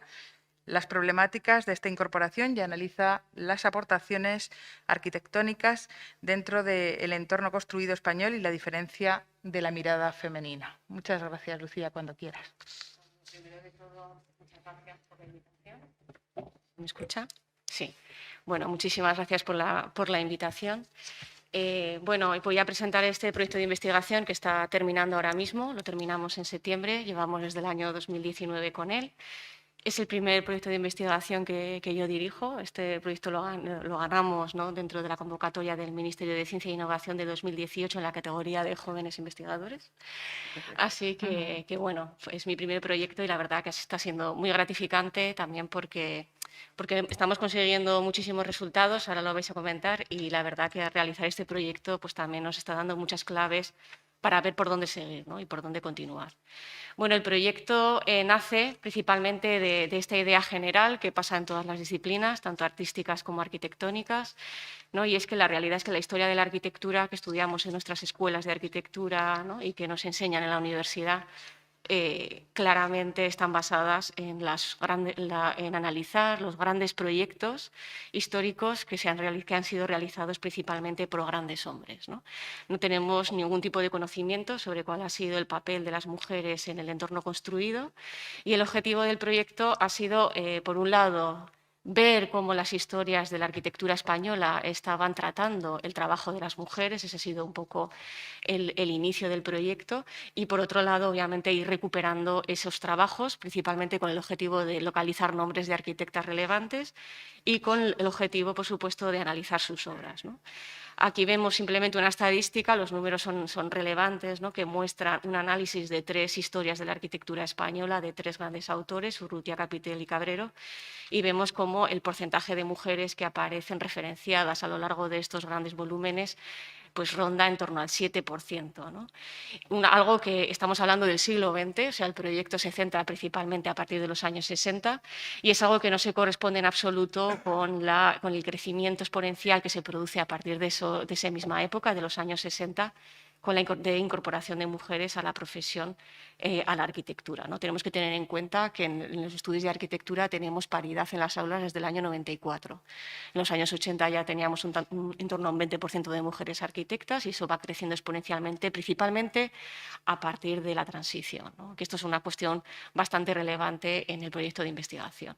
[SPEAKER 4] las problemáticas de esta incorporación y analiza las aportaciones arquitectónicas dentro del entorno construido español y la diferencia de la mirada femenina. Muchas gracias, Lucía, cuando quieras.
[SPEAKER 5] Primero de todo, muchas gracias por la invitación. ¿Me escucha? Sí. Bueno, muchísimas gracias por la invitación. Bueno, voy a presentar este proyecto de investigación que está terminando ahora mismo. Lo terminamos en septiembre, llevamos desde el año 2019 con él. Es el primer proyecto de investigación que yo dirijo. Este proyecto lo ganamos, ¿no?, dentro de la convocatoria del Ministerio de Ciencia e Innovación de 2018 en la categoría de jóvenes investigadores. Así que bueno, es mi primer proyecto y la verdad que está siendo muy gratificante también porque estamos consiguiendo muchísimos resultados, ahora lo vais a comentar, y la verdad que realizar este proyecto pues también nos está dando muchas claves para ver por dónde seguir, ¿no?, y por dónde continuar. Bueno, el proyecto nace principalmente de esta idea general que pasa en todas las disciplinas, tanto artísticas como arquitectónicas, ¿no? Y es que la realidad es que la historia de la arquitectura que estudiamos en nuestras escuelas de arquitectura, ¿no?, y que nos enseñan en la universidad, claramente están basadas en analizar los grandes proyectos históricos que han sido realizados principalmente por grandes hombres, ¿no? No tenemos ningún tipo de conocimiento sobre cuál ha sido el papel de las mujeres en el entorno construido y el objetivo del proyecto ha sido, por un lado, ver cómo las historias de la arquitectura española estaban tratando el trabajo de las mujeres, ese ha sido un poco el inicio del proyecto, y por otro lado, obviamente, ir recuperando esos trabajos, principalmente con el objetivo de localizar nombres de arquitectas relevantes y con el objetivo, por supuesto, de analizar sus obras, ¿no? Aquí vemos simplemente una estadística, los números son relevantes, ¿no?, que muestran un análisis de 3 historias de la arquitectura española de 3 grandes autores, Urrutia, Capitel y Cabrero, y vemos cómo el porcentaje de mujeres que aparecen referenciadas a lo largo de estos grandes volúmenes pues ronda en torno al 7%, ¿no? Algo que estamos hablando del siglo XX, o sea, el proyecto se centra principalmente a partir de los años 60 y es algo que no se corresponde en absoluto con el crecimiento exponencial que se produce a partir de esa misma época, de los años 60, con la incorporación de mujeres a la profesión, a la arquitectura, ¿no? Tenemos que tener en cuenta que en los estudios de arquitectura tenemos paridad en las aulas desde el año 94. En los años 80 ya teníamos en torno a un 20% de mujeres arquitectas y eso va creciendo exponencialmente, principalmente a partir de la transición, ¿no? Que esto es una cuestión bastante relevante en el proyecto de investigación.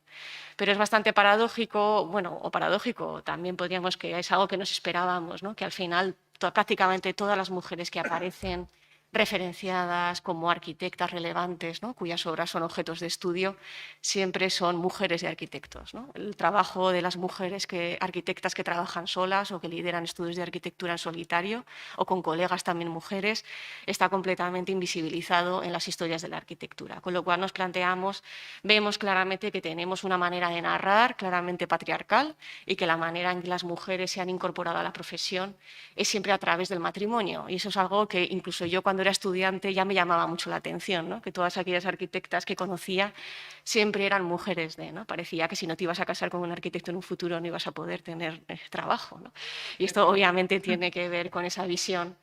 [SPEAKER 5] Pero es bastante paradójico, bueno, o paradójico, también podríamos que es algo que nos esperábamos, ¿no? Que al final prácticamente todas las mujeres que aparecen referenciadas como arquitectas relevantes, ¿no? Cuyas obras son objetos de estudio, siempre son mujeres de arquitectos, ¿no? El trabajo de las mujeres arquitectas que trabajan solas o que lideran estudios de arquitectura en solitario o con colegas también mujeres está completamente invisibilizado en las historias de la arquitectura, con lo cual nos planteamos, vemos claramente que tenemos una manera de narrar claramente patriarcal y que la manera en que las mujeres se han incorporado a la profesión es siempre a través del matrimonio y eso es algo que incluso yo cuando era estudiante ya me llamaba mucho la atención, ¿no? Que todas aquellas arquitectas que conocía siempre eran mujeres ¿no? Parecía que si no te ibas a casar con un arquitecto en un futuro no ibas a poder tener trabajo, ¿no? Y esto obviamente tiene que ver con esa visión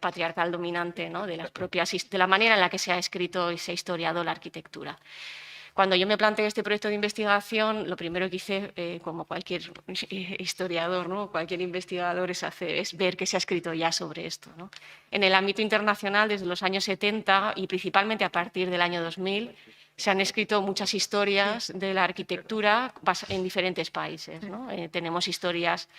[SPEAKER 5] patriarcal dominante, ¿no? De la manera en la que se ha escrito y se ha historiado la arquitectura. Cuando yo me planteé este proyecto de investigación, lo primero que hice, como cualquier historiador, ¿no? Cualquier investigador, es ver qué se ha escrito ya sobre esto, ¿no? En el ámbito internacional, desde los años 70 y principalmente a partir del año 2000, se han escrito muchas historias de la arquitectura en diferentes países, ¿no? Tenemos historias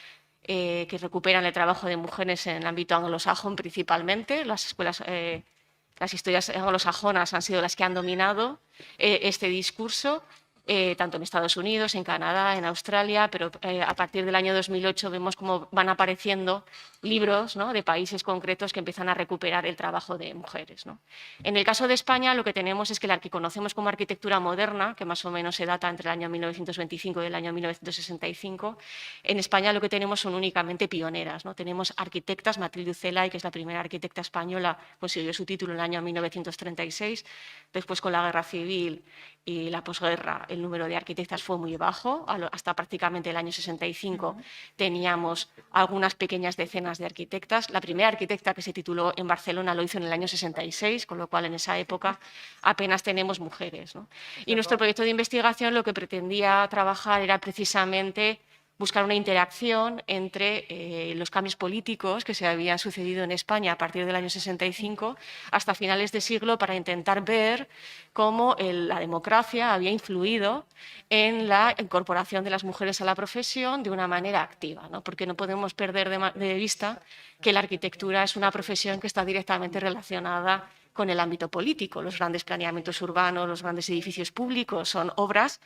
[SPEAKER 5] que recuperan el trabajo de mujeres en el ámbito anglosajón principalmente, las escuelas... Las historias anglosajonas han sido las que han dominado este discurso, tanto en Estados Unidos, en Canadá, en Australia, pero a partir del año 2008 vemos cómo van apareciendo libros, ¿no? De países concretos que empiezan a recuperar el trabajo de mujeres, ¿no? En el caso de España lo que tenemos es que la que conocemos como arquitectura moderna, que más o menos se data entre el año 1925 y el año 1965, en España lo que tenemos son únicamente pioneras, ¿no? Tenemos arquitectas, Matilde Ucelay, que es la primera arquitecta española, consiguió su título en el año 1936, después con la Guerra Civil y la posguerra el número de arquitectas fue muy bajo, hasta prácticamente el año 65 teníamos algunas pequeñas decenas de arquitectas. La primera arquitecta que se tituló en Barcelona lo hizo en el año 66, con lo cual en esa época apenas tenemos mujeres, ¿no? Y nuestro proyecto de investigación lo que pretendía trabajar era precisamente buscar una interacción entre los cambios políticos que se habían sucedido en España a partir del año 65 hasta finales de siglo para intentar ver cómo la democracia había influido en la incorporación de las mujeres a la profesión de una manera activa, ¿no? Porque no podemos perder de vista que la arquitectura es una profesión que está directamente relacionada con el ámbito político. Los grandes planeamientos urbanos, los grandes edificios públicos son obras,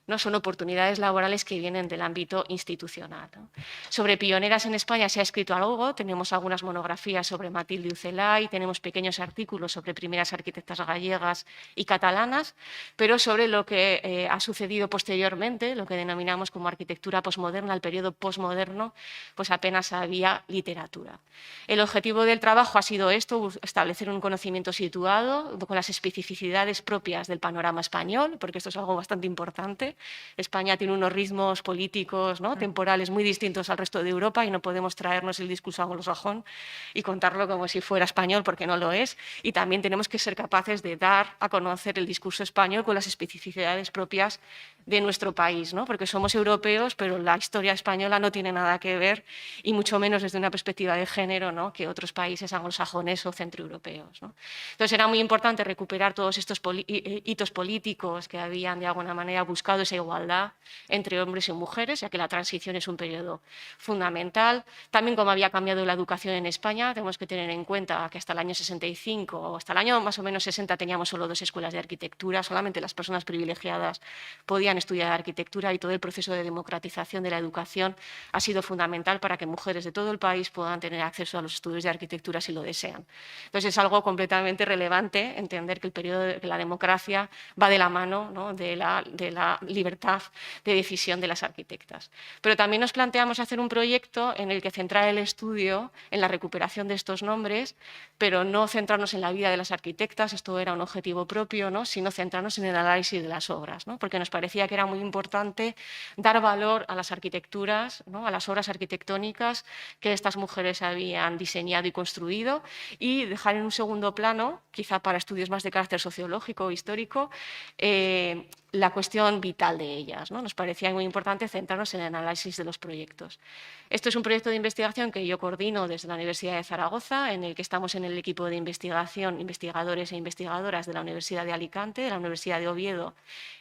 [SPEAKER 5] no son oportunidades laborales que vienen del ámbito institucional, ¿no? Sobre pioneras en España se ha escrito algo, tenemos algunas monografías sobre Matilde Ucelay, tenemos pequeños artículos sobre primeras arquitectas gallegas y catalanas, pero sobre lo que ha sucedido posteriormente, lo que denominamos como arquitectura posmoderna, el periodo posmoderno, pues apenas había literatura. El objetivo del trabajo ha sido esto, establecer un conocimiento situado con las especificidades propias del panorama español, porque esto es algo bastante importante. España tiene unos ritmos políticos, ¿no? Temporales muy distintos al resto de Europa y no podemos traernos el discurso anglosajón y contarlo como si fuera español porque no lo es. Y también tenemos que ser capaces de dar a conocer el discurso español con las especificidades propias de nuestro país, ¿no? Porque somos europeos, pero la historia española no tiene nada que ver y mucho menos desde una perspectiva de género, ¿no? Que otros países anglosajones o centroeuropeos, ¿no? Entonces era muy importante recuperar todos estos hitos políticos que habían de alguna manera buscado esa igualdad entre hombres y mujeres, ya que la transición es un periodo fundamental. También como había cambiado la educación en España, tenemos que tener en cuenta que hasta el año 65 o hasta el año más o menos 60 teníamos solo 2 escuelas de arquitectura, solamente las personas privilegiadas podían estudiar arquitectura y todo el proceso de democratización de la educación ha sido fundamental para que mujeres de todo el país puedan tener acceso a los estudios de arquitectura si lo desean. Entonces es algo completamente relevante entender que el periodo de la democracia va de la mano, ¿no? de libertad de decisión de las arquitectas. Pero también nos planteamos hacer un proyecto en el que centrar el estudio en la recuperación de estos nombres, pero no centrarnos en la vida de las arquitectas, esto era un objetivo propio, ¿no? Sino centrarnos en el análisis de las obras, ¿no? Porque nos parecía que era muy importante dar valor a las arquitecturas, ¿no? A las obras arquitectónicas que estas mujeres habían diseñado y construido, y dejar en un segundo plano, quizá para estudios más de carácter sociológico o histórico, la cuestión vital de ellas, ¿no? Nos parecía muy importante centrarnos en el análisis de los proyectos. Esto es un proyecto de investigación que yo coordino desde la Universidad de Zaragoza, en el que estamos en el equipo de investigación, investigadores e investigadoras de la Universidad de Alicante, de la Universidad de Oviedo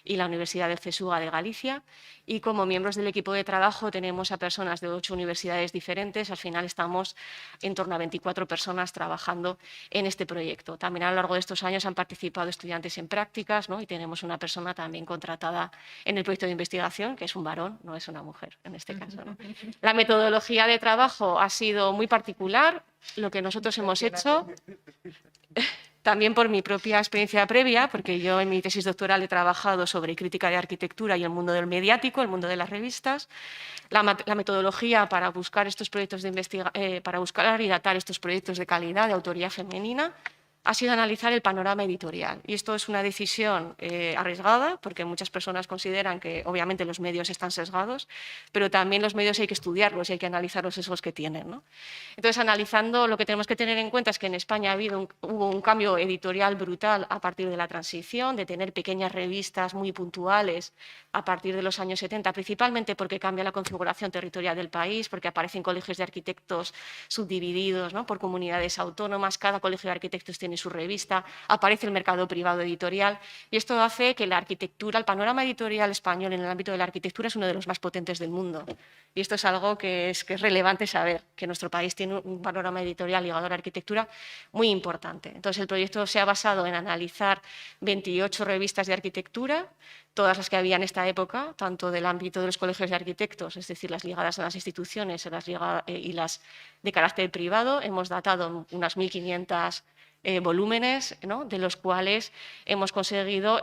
[SPEAKER 5] y la Universidad del CSUA de Galicia, y como miembros del equipo de trabajo tenemos a personas de 8 universidades diferentes. Al final estamos en torno a 24 personas trabajando en este proyecto. También a lo largo de estos años han participado estudiantes en prácticas, ¿no? Y tenemos una persona también contratada en el proyecto de investigación, que es un varón, no es una mujer en este caso, ¿no? La metodología de trabajo ha sido muy particular. Lo que nosotros hemos hecho, también por mi propia experiencia previa, porque yo en mi tesis doctoral he trabajado sobre crítica de arquitectura y el mundo del mediático, el mundo de las revistas. La metodología para buscar estos proyectos de para buscar y datar estos proyectos de calidad de autoría femenina ha sido analizar el panorama editorial. Y esto es una decisión arriesgada, porque muchas personas consideran que obviamente los medios están sesgados, pero también los medios hay que estudiarlos y hay que analizar los sesgos que tienen, ¿no? Entonces, analizando, lo que tenemos que tener en cuenta es que en España hubo un cambio editorial brutal a partir de la transición, de tener pequeñas revistas muy puntuales a partir de los años 70, principalmente porque cambia la configuración territorial del país, porque aparecen colegios de arquitectos subdivididos, ¿no? Por comunidades autónomas, cada colegio de arquitectos tiene su revista, aparece el mercado privado editorial, y esto hace que la arquitectura, el panorama editorial español en el ámbito de la arquitectura es uno de los más potentes del mundo. Y esto es algo que es relevante saber, que nuestro país tiene un panorama editorial ligado a la arquitectura muy importante. Entonces, el proyecto se ha basado en analizar 28 revistas de arquitectura, todas las que había en esta época, tanto del ámbito de los colegios de arquitectos, es decir, las ligadas a las instituciones y las de carácter privado. Hemos datado unas 1.500 volúmenes, ¿no? De los cuales hemos conseguido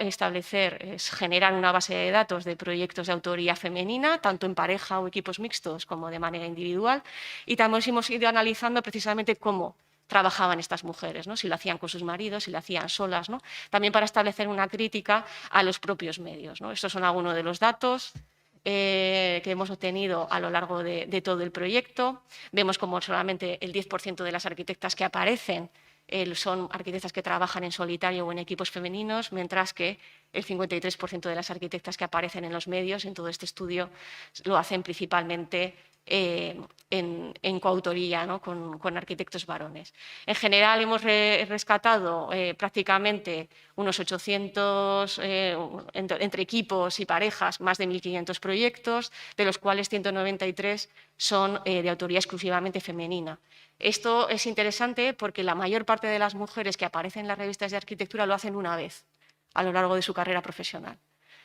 [SPEAKER 5] generar una base de datos de proyectos de autoría femenina, tanto en pareja o equipos mixtos como de manera individual, y también hemos ido analizando precisamente cómo trabajaban estas mujeres, ¿no? Si lo hacían con sus maridos, si lo hacían solas, ¿no? También para establecer una crítica a los propios medios, ¿no? Estos son algunos de los datos que hemos obtenido a lo largo de todo el proyecto. Vemos como solamente el 10% de las arquitectas que aparecen son arquitectas que trabajan en solitario o en equipos femeninos, mientras que el 53% de las arquitectas que aparecen en los medios en todo este estudio lo hacen principalmente en coautoría, ¿no? con arquitectos varones. En general hemos rescatado prácticamente unos 800, entre equipos y parejas, más de 1.500 proyectos, de los cuales 193 son de autoría exclusivamente femenina. Esto es interesante porque la mayor parte de las mujeres que aparecen en las revistas de arquitectura lo hacen una vez a lo largo de su carrera profesional.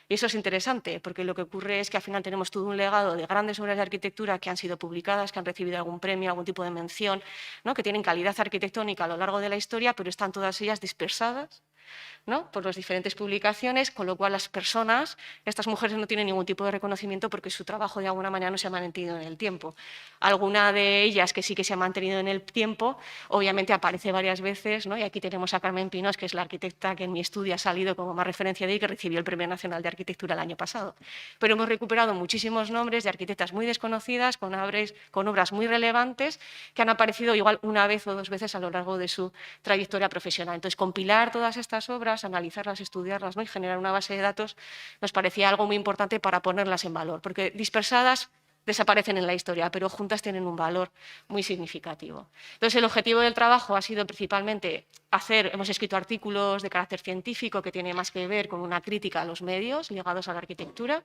[SPEAKER 5] Y eso es interesante porque lo que ocurre es que al final tenemos todo un legado de grandes obras de arquitectura que han sido publicadas, que han recibido algún premio, algún tipo de mención, ¿no? Que tienen calidad arquitectónica a lo largo de la historia, pero están todas ellas dispersadas, ¿no? Por las diferentes publicaciones, con lo cual las personas, estas mujeres no tienen ningún tipo de reconocimiento porque su trabajo de alguna manera no se ha mantenido en el tiempo. Alguna de ellas que sí que se ha mantenido en el tiempo, obviamente aparece varias veces, ¿no? Y aquí tenemos a Carmen Pinós, que es la arquitecta que en mi estudio ha salido como más referencia de ahí, que recibió el Premio Nacional de Arquitectura el año pasado. Pero hemos recuperado muchísimos nombres de arquitectas muy desconocidas, con obras muy relevantes, que han aparecido igual una vez o dos veces a lo largo de su trayectoria profesional. Entonces, compilar todas estas obras, analizarlas, estudiarlas, ¿no? Y generar una base de datos nos parecía algo muy importante para ponerlas en valor, porque dispersadas desaparecen en la historia, pero juntas tienen un valor muy significativo. Entonces, el objetivo del trabajo ha sido principalmente hemos escrito artículos de carácter científico que tiene más que ver con una crítica a los medios ligados a la arquitectura.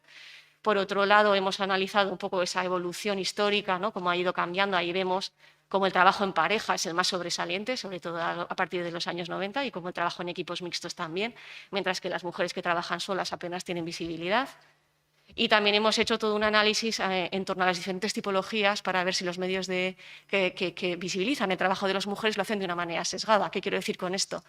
[SPEAKER 5] Por otro lado, hemos analizado un poco esa evolución histórica, ¿no? Cómo ha ido cambiando. Ahí vemos cómo el trabajo en pareja es el más sobresaliente, sobre todo a partir de los años 90, y cómo el trabajo en equipos mixtos también, mientras que las mujeres que trabajan solas apenas tienen visibilidad. Y también hemos hecho todo un análisis en torno a las diferentes tipologías para ver si los medios que visibilizan el trabajo de las mujeres lo hacen de una manera sesgada. ¿Qué quiero decir con esto?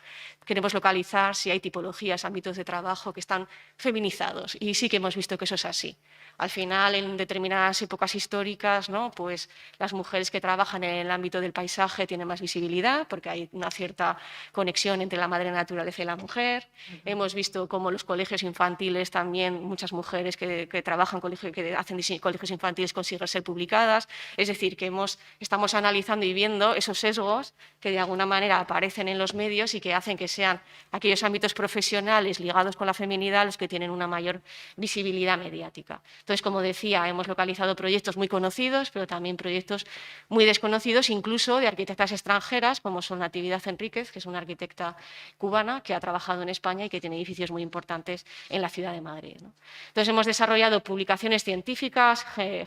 [SPEAKER 5] Queremos localizar si hay tipologías, ámbitos de trabajo que están feminizados, y sí que hemos visto que eso es así. Al final, en determinadas épocas históricas, ¿no?, pues las mujeres que trabajan en el ámbito del paisaje tienen más visibilidad porque hay una cierta conexión entre la madre naturaleza y la mujer. Hemos visto cómo los colegios infantiles también, muchas mujeres que trabajan, que hacen colegios infantiles consiguen ser publicadas. Es decir, que estamos analizando y viendo esos sesgos que de alguna manera aparecen en los medios y que hacen que sean aquellos ámbitos profesionales ligados con la feminidad los que tienen una mayor visibilidad mediática. Entonces, como decía, hemos localizado proyectos muy conocidos, pero también proyectos muy desconocidos, incluso de arquitectas extranjeras, como son Natividad Enríquez, que es una arquitecta cubana que ha trabajado en España y que tiene edificios muy importantes en la ciudad de Madrid, ¿no? Entonces, hemos desarrollado publicaciones científicas,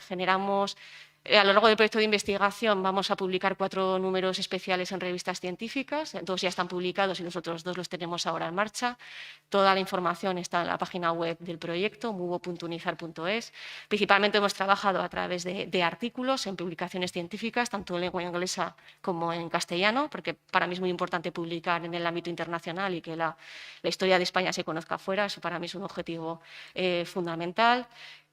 [SPEAKER 5] generamos... A lo largo del proyecto de investigación vamos a publicar 4 números especiales en revistas científicas, 2 ya están publicados y los otros 2 los tenemos ahora en marcha. Toda la información está en la página web del proyecto, muvo.unizar.es. Principalmente hemos trabajado a través de artículos en publicaciones científicas, tanto en lengua inglesa como en castellano, porque para mí es muy importante publicar en el ámbito internacional y que la historia de España se conozca afuera. Eso para mí es un objetivo fundamental.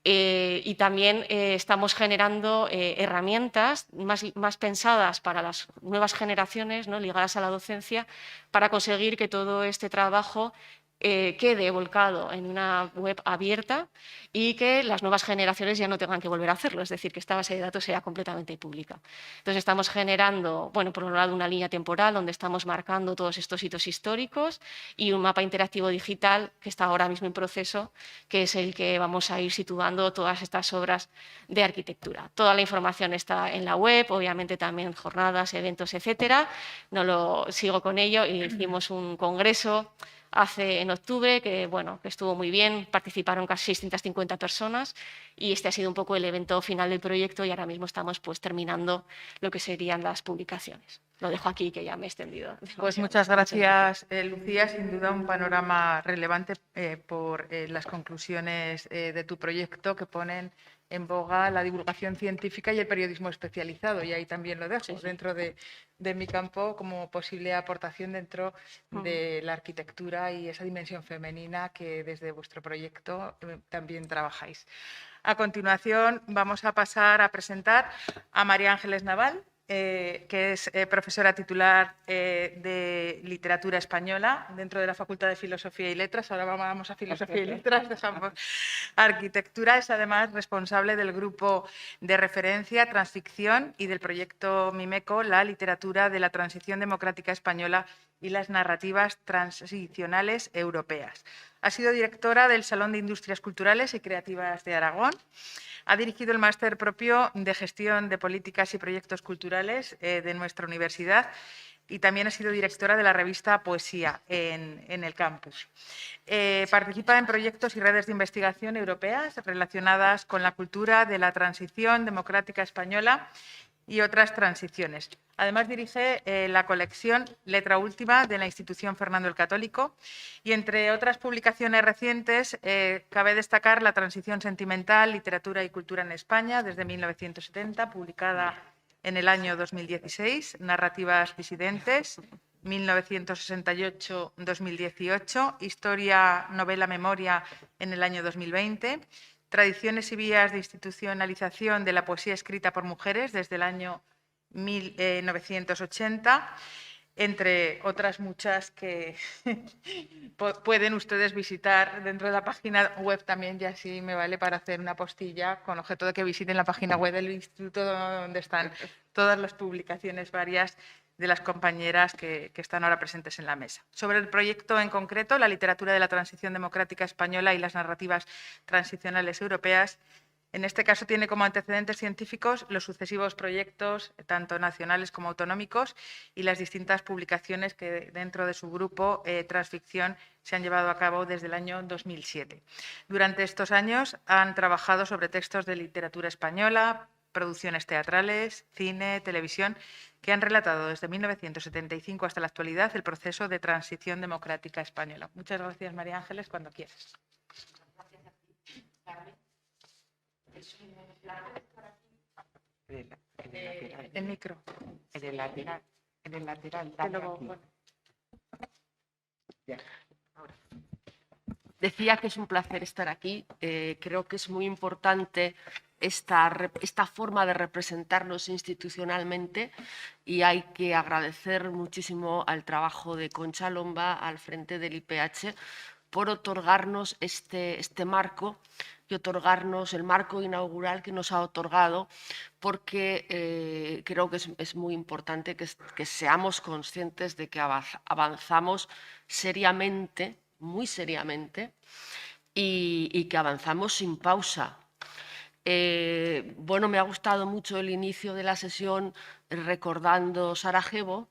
[SPEAKER 5] Y también estamos generando herramientas más pensadas para las nuevas generaciones, ¿no?, ligadas a la docencia, para conseguir que todo este trabajo quede volcado en una web abierta y que las nuevas generaciones ya no tengan que volver a hacerlo, es decir, que esta base de datos sea completamente pública. Entonces, estamos generando, bueno, por un lado, una línea temporal donde estamos marcando todos estos hitos históricos y un mapa interactivo digital que está ahora mismo en proceso, que es el que vamos a ir situando todas estas obras de arquitectura. Toda la información está en la web, obviamente también jornadas, eventos, etcétera. No lo sigo con ello y hicimos un congreso en octubre, que estuvo muy bien, participaron casi 650 personas y este ha sido un poco el evento final del proyecto y ahora mismo estamos pues terminando lo que serían las publicaciones. Lo dejo aquí, que ya me he extendido.
[SPEAKER 4] Pues muchas gracias, Lucía. Sin duda un panorama relevante por las conclusiones de tu proyecto que ponen en boga la divulgación científica y el periodismo especializado. Y ahí también lo dejo, sí, dentro de mi campo, como posible aportación dentro de la arquitectura y esa dimensión femenina que desde vuestro proyecto también trabajáis. A continuación vamos a pasar a presentar a María Ángeles Naval, que es profesora titular de Literatura Española dentro de la Facultad de Filosofía y Letras. Ahora vamos a Filosofía y Letras, dejamos Arquitectura. Es además responsable del grupo de referencia Transficción y del proyecto Mimeco, la literatura de la transición democrática española y las narrativas transicionales europeas. Ha sido directora del Salón de Industrias Culturales y Creativas de Aragón. Ha dirigido el máster propio de Gestión de Políticas y Proyectos Culturales de nuestra universidad y también ha sido directora de la revista Poesía en el campus. Participa en proyectos y redes de investigación europeas relacionadas con la cultura de la transición democrática española y otras transiciones. Además, dirige la colección Letra Última de la institución Fernando el Católico y, entre otras publicaciones recientes, cabe destacar La transición sentimental, literatura y cultura en España desde 1970, publicada en el año 2016, Narrativas disidentes, 1968-2018, Historia, novela, memoria en el año 2020, Tradiciones y vías de institucionalización de la poesía escrita por mujeres desde el año 1980, entre otras muchas que pueden ustedes visitar dentro de la página web también, y así me vale para hacer una postilla con objeto de que visiten la página web del instituto donde están todas las publicaciones varias de las compañeras que están ahora presentes en la mesa. Sobre el proyecto en concreto, la literatura de la transición democrática española y las narrativas transicionales europeas, en este caso tiene como antecedentes científicos los sucesivos proyectos, tanto nacionales como autonómicos, y las distintas publicaciones que dentro de su grupo Transficción se han llevado a cabo desde el año 2007. Durante estos años han trabajado sobre textos de literatura española, producciones teatrales, cine, televisión, que han relatado desde 1975 hasta la actualidad el proceso de transición democrática española. Muchas gracias, María Ángeles, cuando quieras. El micro.
[SPEAKER 2] En el lateral. En el lateral.
[SPEAKER 5] Que luego, bueno.
[SPEAKER 2] Ya.
[SPEAKER 6] Decía que es un placer estar aquí. Creo que es muy importante esta forma de representarnos institucionalmente y hay que agradecer muchísimo al trabajo de Concha Lomba al frente del IPH por otorgarnos este marco y otorgarnos el marco inaugural que nos ha otorgado, porque creo que es muy importante que seamos conscientes de que avanzamos seriamente, muy seriamente, y que avanzamos sin pausa. Bueno, me ha gustado mucho el inicio de la sesión recordando Sarajevo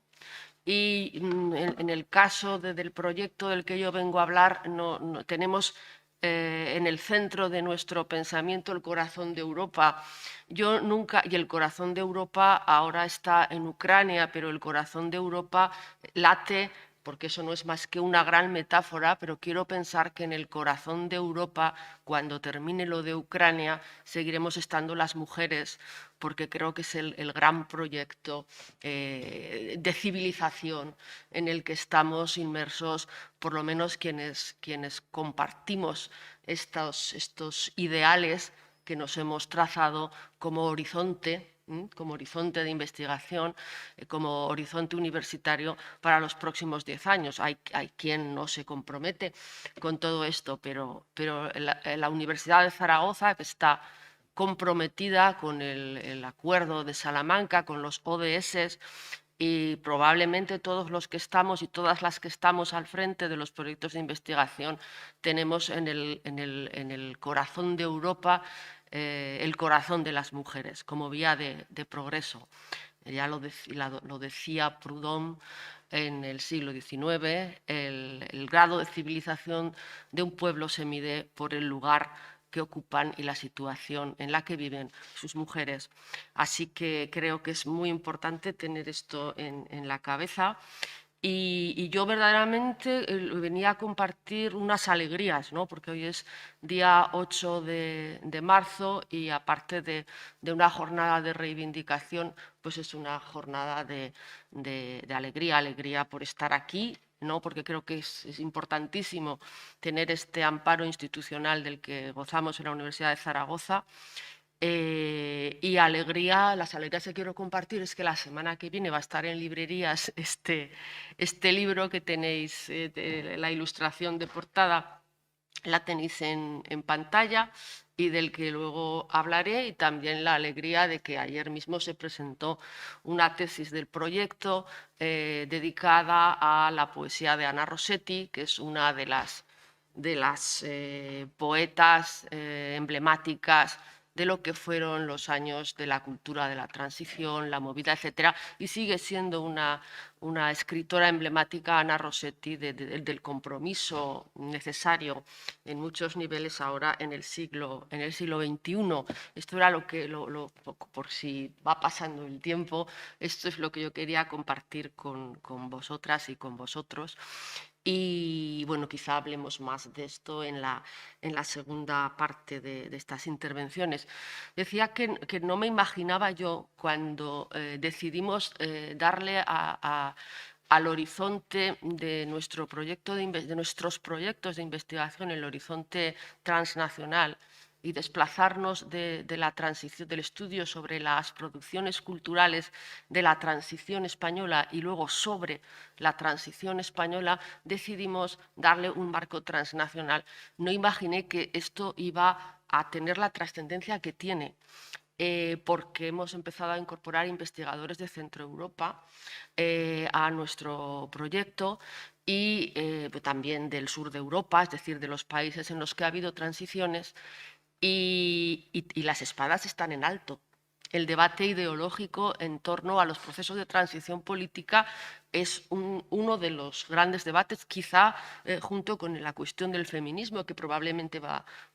[SPEAKER 6] y en el caso del proyecto del que yo vengo a hablar, tenemos en el centro de nuestro pensamiento el corazón de Europa. Y el corazón de Europa ahora está en Ucrania, pero el corazón de Europa late, porque eso no es más que una gran metáfora, pero quiero pensar que en el corazón de Europa, cuando termine lo de Ucrania, seguiremos estando las mujeres, porque creo que es el gran proyecto de civilización en el que estamos inmersos, por lo menos quienes compartimos estos ideales que nos hemos trazado como horizonte de investigación, como horizonte universitario para los próximos 10 años. Hay quien no se compromete con todo esto, pero la Universidad de Zaragoza, que está comprometida con el Acuerdo de Salamanca, con los ODS, y probablemente todos los que estamos y todas las que estamos al frente de los proyectos de investigación tenemos en el corazón de Europa el corazón de las mujeres como vía de progreso. Ya lo decía Proudhon en el siglo XIX, el grado de civilización de un pueblo se mide por el lugar que ocupan y la situación en la que viven sus mujeres. Así que creo que es muy importante tener esto en la cabeza. Y yo verdaderamente venía a compartir unas alegrías, ¿no? Porque hoy es día 8 de marzo y aparte de una jornada de reivindicación, pues es una jornada de alegría por estar aquí, ¿no? Porque creo que es importantísimo tener este amparo institucional del que gozamos en la Universidad de Zaragoza. Y las alegrías que quiero compartir es que la semana que viene va a estar en librerías este libro que tenéis, la ilustración de portada la tenéis en pantalla y del que luego hablaré, y también la alegría de que ayer mismo se presentó una tesis del proyecto dedicada a la poesía de Anna Rossetti, que es una de las poetas emblemáticas de lo que fueron los años de la cultura de la transición, la movida, etcétera, y sigue siendo una escritora emblemática, Anna Rossetti, del compromiso necesario en muchos niveles ahora en el siglo XXI. Esto era por si va pasando el tiempo, esto es lo que yo quería compartir con vosotras y con vosotros. Y bueno, quizá hablemos más de esto en la segunda parte de estas intervenciones. Decía que no me imaginaba yo cuando decidimos darle al horizonte de nuestros proyectos de investigación, el horizonte transnacional, y desplazarnos de la transición, del estudio sobre las producciones culturales de la transición española y luego sobre la transición española, decidimos darle un marco transnacional. No imaginé que esto iba a tener la trascendencia que tiene, porque hemos empezado a incorporar investigadores de Centro Europa a nuestro proyecto y también del sur de Europa, es decir, de los países en los que ha habido transiciones. Y las espadas están en alto. El debate ideológico en torno a los procesos de transición política es uno de los grandes debates, quizá junto con la cuestión del feminismo, que probablemente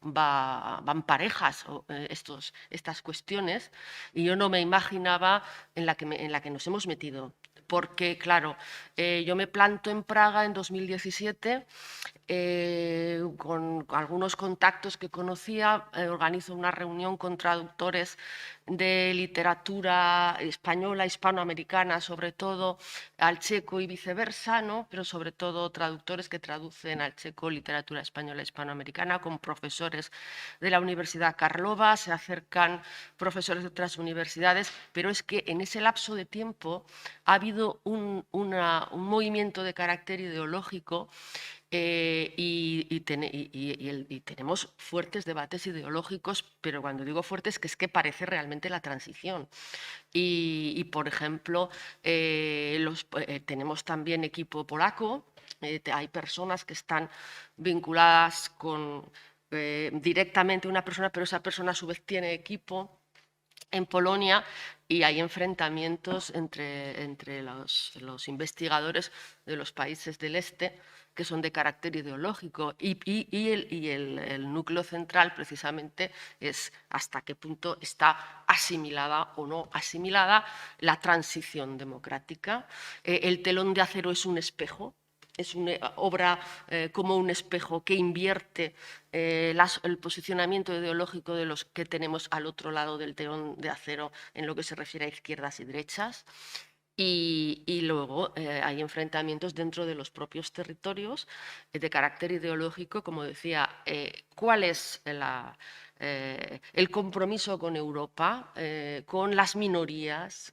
[SPEAKER 6] van parejas estas cuestiones, y yo no me imaginaba en la que nos hemos metido. Porque, claro, yo me planto en Praga en 2017 con algunos contactos que conocía, organizo una reunión con traductores de literatura española, hispanoamericana, sobre todo al checo y viceversa, ¿no? Pero sobre todo traductores que traducen al checo literatura española, hispanoamericana, con profesores de la Universidad Karlova, se acercan profesores de otras universidades, pero es que en ese lapso de tiempo ha habido un movimiento de carácter ideológico y tenemos fuertes debates ideológicos, pero cuando digo fuertes es que parece realmente la transición. Y por ejemplo, tenemos también equipo polaco, hay personas que están vinculadas con directamente una persona, pero esa persona a su vez tiene equipo en Polonia, y hay enfrentamientos entre los investigadores de los países del este que son de carácter ideológico, y el núcleo central precisamente es hasta qué punto está asimilada o no asimilada la transición democrática. El telón de acero es un espejo, es una obra como un espejo que invierte el posicionamiento ideológico de los que tenemos al otro lado del telón de acero en lo que se refiere a izquierdas y derechas. Y luego hay enfrentamientos dentro de los propios territorios de carácter ideológico, como decía, ¿cuál es el compromiso con Europa, con las minorías,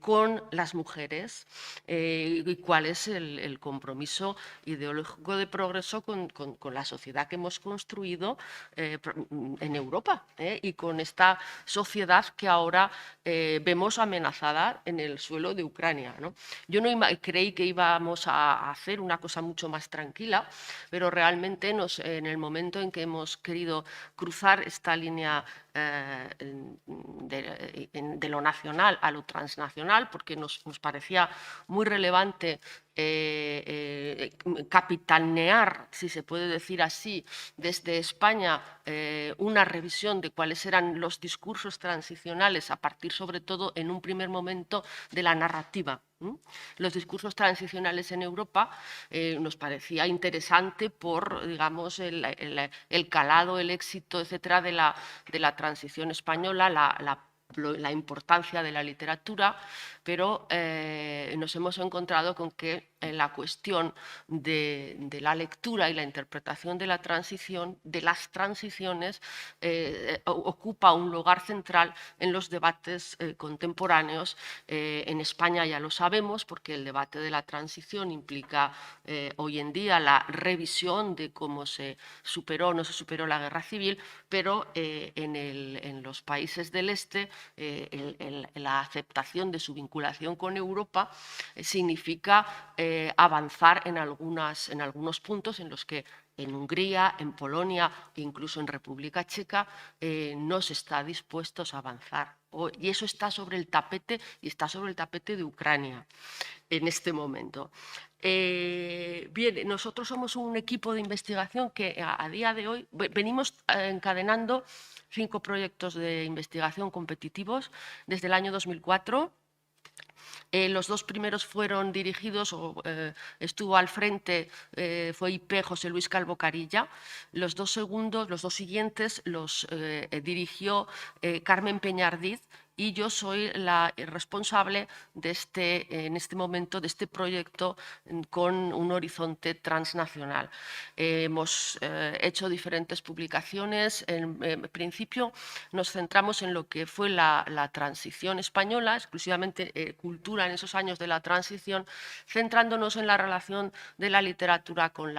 [SPEAKER 6] con las mujeres, y cuál es el compromiso ideológico de progreso con la sociedad que hemos construido en Europa, y con esta sociedad que ahora vemos amenazada en el suelo de Ucrania, ¿no? Yo no creí que íbamos a hacer una cosa mucho más tranquila, pero realmente en el momento en que hemos querido cruzar esta línea de lo nacional a lo transnacional, porque nos parecía muy relevante capitanear, si se puede decir así, desde España una revisión de cuáles eran los discursos transicionales, a partir sobre todo en un primer momento de la narrativa. Los discursos transicionales en Europa nos parecía interesante por, digamos, el calado, el éxito, etcétera, de la transición española, la importancia de la literatura, pero nos hemos encontrado con que la cuestión de la lectura y la interpretación de la transición, de las transiciones, ocupa un lugar central en los debates contemporáneos. En España ya lo sabemos, porque el debate de la transición implica hoy en día la revisión de cómo se superó o no se superó la guerra civil, pero en los países del este la aceptación de su vinculación con Europa significa avanzar en algunos puntos en los que en Hungría, en Polonia e incluso en República Checa no se está dispuestos a avanzar. Y eso está sobre el tapete, y está sobre el tapete de Ucrania en este momento. Bien, nosotros somos un equipo de investigación que a día de hoy venimos encadenando 5 proyectos de investigación competitivos desde el año 2004. Los 2 primeros fueron dirigidos, estuvo al frente, fue IP José Luis Calvo Carilla. Los 2 siguientes los dirigió Carmen Peñardiz, y yo soy la responsable en este momento de este proyecto con un horizonte transnacional. Hemos hecho diferentes publicaciones. En principio nos centramos en lo que fue la transición española, exclusivamente cultura en esos años de la transición, centrándonos en la relación de la literatura con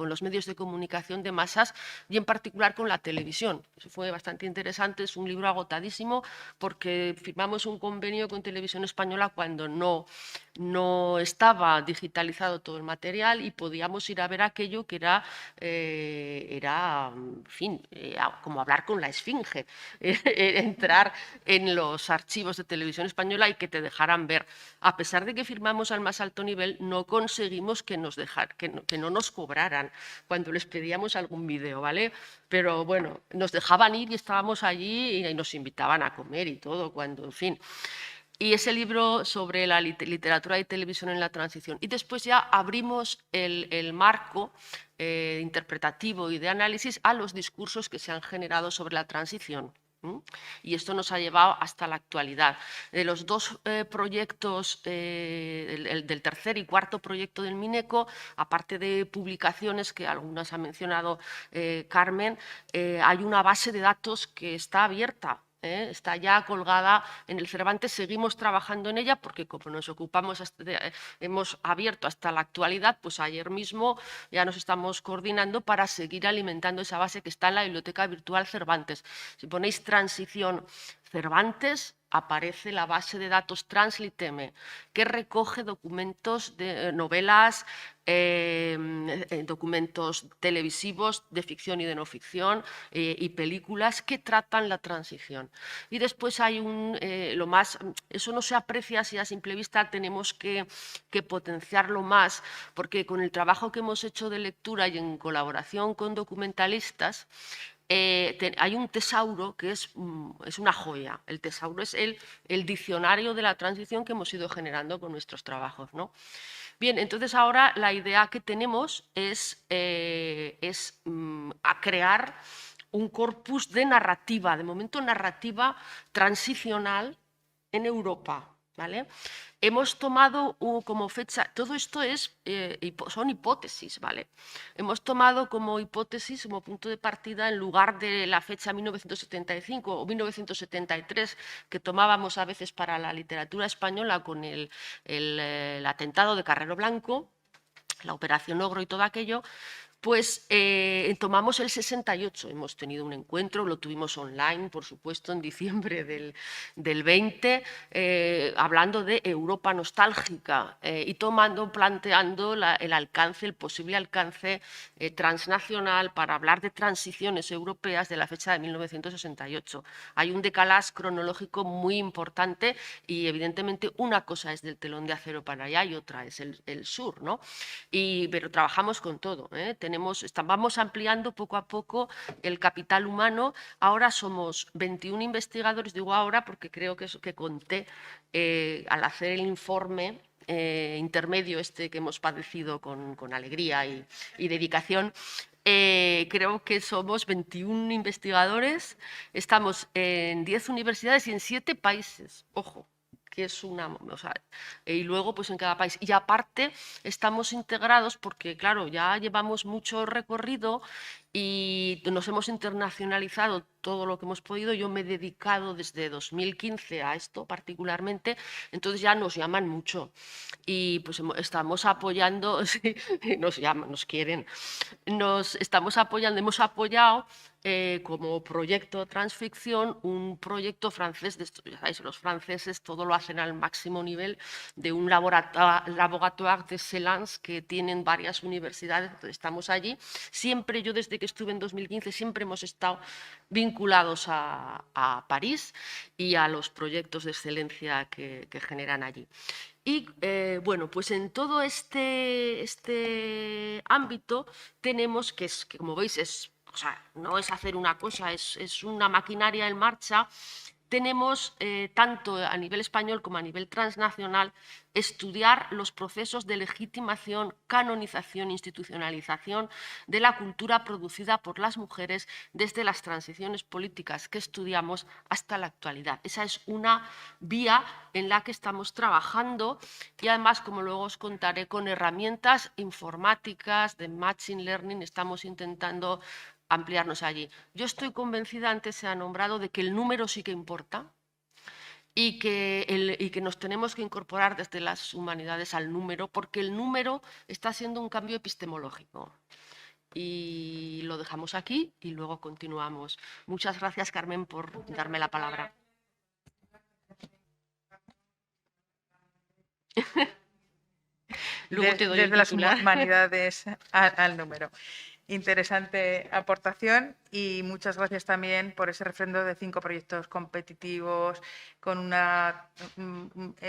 [SPEAKER 6] los medios de comunicación de masas, y en particular con la televisión. Eso fue bastante interesante, es un libro agotadísimo porque firmamos un convenio con Televisión Española cuando no estaba digitalizado todo el material y podíamos ir a ver aquello que era, en fin, como hablar con la esfinge, entrar en los archivos de Televisión Española y que te dejaran ver. A pesar de que firmamos al más alto nivel, no conseguimos que no nos cobraran cuando les pedíamos algún vídeo, ¿vale? Pero bueno, nos dejaban ir y estábamos allí y nos invitaban a comer y todo, cuando, en fin. Y ese libro sobre la literatura y televisión en la transición. Y después ya abrimos el marco interpretativo y de análisis a los discursos que se han generado sobre la transición. Y esto nos ha llevado hasta la actualidad. De los dos proyectos, del tercer y cuarto proyecto del Mineco, aparte de publicaciones que algunas ha mencionado Carmen, hay una base de datos que está abierta. Está ya colgada en el Cervantes, seguimos trabajando en ella porque como nos ocupamos, hemos abierto hasta la actualidad, pues ayer mismo ya nos estamos coordinando para seguir alimentando esa base que está en la Biblioteca Virtual Cervantes. Si ponéis transición Cervantes, aparece la base de datos Transliteme, que recoge documentos de novelas, documentos televisivos de ficción y de no ficción y películas que tratan la transición. Y después hay eso no se aprecia así a simple vista, tenemos que potenciarlo más, porque con el trabajo que hemos hecho de lectura y en colaboración con documentalistas, hay un tesauro que es una joya. El tesauro es el diccionario de la transición que hemos ido generando con nuestros trabajos, ¿no? Bien, entonces ahora la idea que tenemos es a crear un corpus de narrativa, de momento narrativa transicional en Europa, ¿vale? Hemos tomado como fecha, todo esto son hipótesis, ¿vale? Hemos tomado como hipótesis, como punto de partida, en lugar de la fecha 1975 o 1973 que tomábamos a veces para la literatura española con el atentado de Carrero Blanco, la Operación Ogro y todo aquello, pues tomamos el 68, hemos tenido un encuentro, lo tuvimos online, por supuesto, en diciembre del 20, hablando de Europa nostálgica y planteando el posible alcance transnacional para hablar de transiciones europeas de la fecha de 1968. Hay un decalage cronológico muy importante y evidentemente una cosa es del telón de acero para allá y otra es el sur, ¿no? Pero trabajamos con todo, vamos ampliando poco a poco el capital humano. Ahora somos 21 investigadores, digo ahora porque creo que conté al hacer el informe intermedio que hemos padecido con alegría y dedicación. Creo que somos 21 investigadores, estamos en 10 universidades y en 7 países, ojo, que es y luego pues en cada país. Y aparte estamos integrados porque, claro, ya llevamos mucho recorrido y nos hemos internacionalizado todo lo que hemos podido. Yo me he dedicado desde 2015 a esto particularmente, entonces ya nos llaman mucho y pues estamos apoyando, sí, nos quieren, estamos apoyando, hemos apoyado como proyecto Transficción un proyecto francés, ya sabéis, los franceses todo lo hacen al máximo nivel, de un laboratoire d'excellence que tienen varias universidades, entonces estamos allí. Siempre, yo desde que estuve en 2015, siempre hemos estado vinculados a París y a los proyectos de excelencia que generan allí. Y bueno, pues en todo este ámbito tenemos que como veis, no es hacer una cosa, es una maquinaria en marcha. Tenemos, tanto a nivel español como a nivel transnacional, estudiar los procesos de legitimación, canonización, institucionalización de la cultura producida por las mujeres desde las transiciones políticas que estudiamos hasta la actualidad. Esa es una vía en la que estamos trabajando y además, como luego os contaré, con herramientas informáticas de Machine Learning estamos intentando ampliarnos allí. Yo estoy convencida, antes se ha nombrado, de que el número sí que importa y que nos tenemos que incorporar desde las humanidades al número, porque el número está haciendo un cambio epistemológico. Y lo dejamos aquí y luego continuamos. Muchas gracias, Carmen, por darme la palabra. Luego te doy el
[SPEAKER 4] desde las
[SPEAKER 6] titular.
[SPEAKER 4] humanidades al número. Interesante aportación y muchas gracias también por ese refrendo de 5 proyectos competitivos con una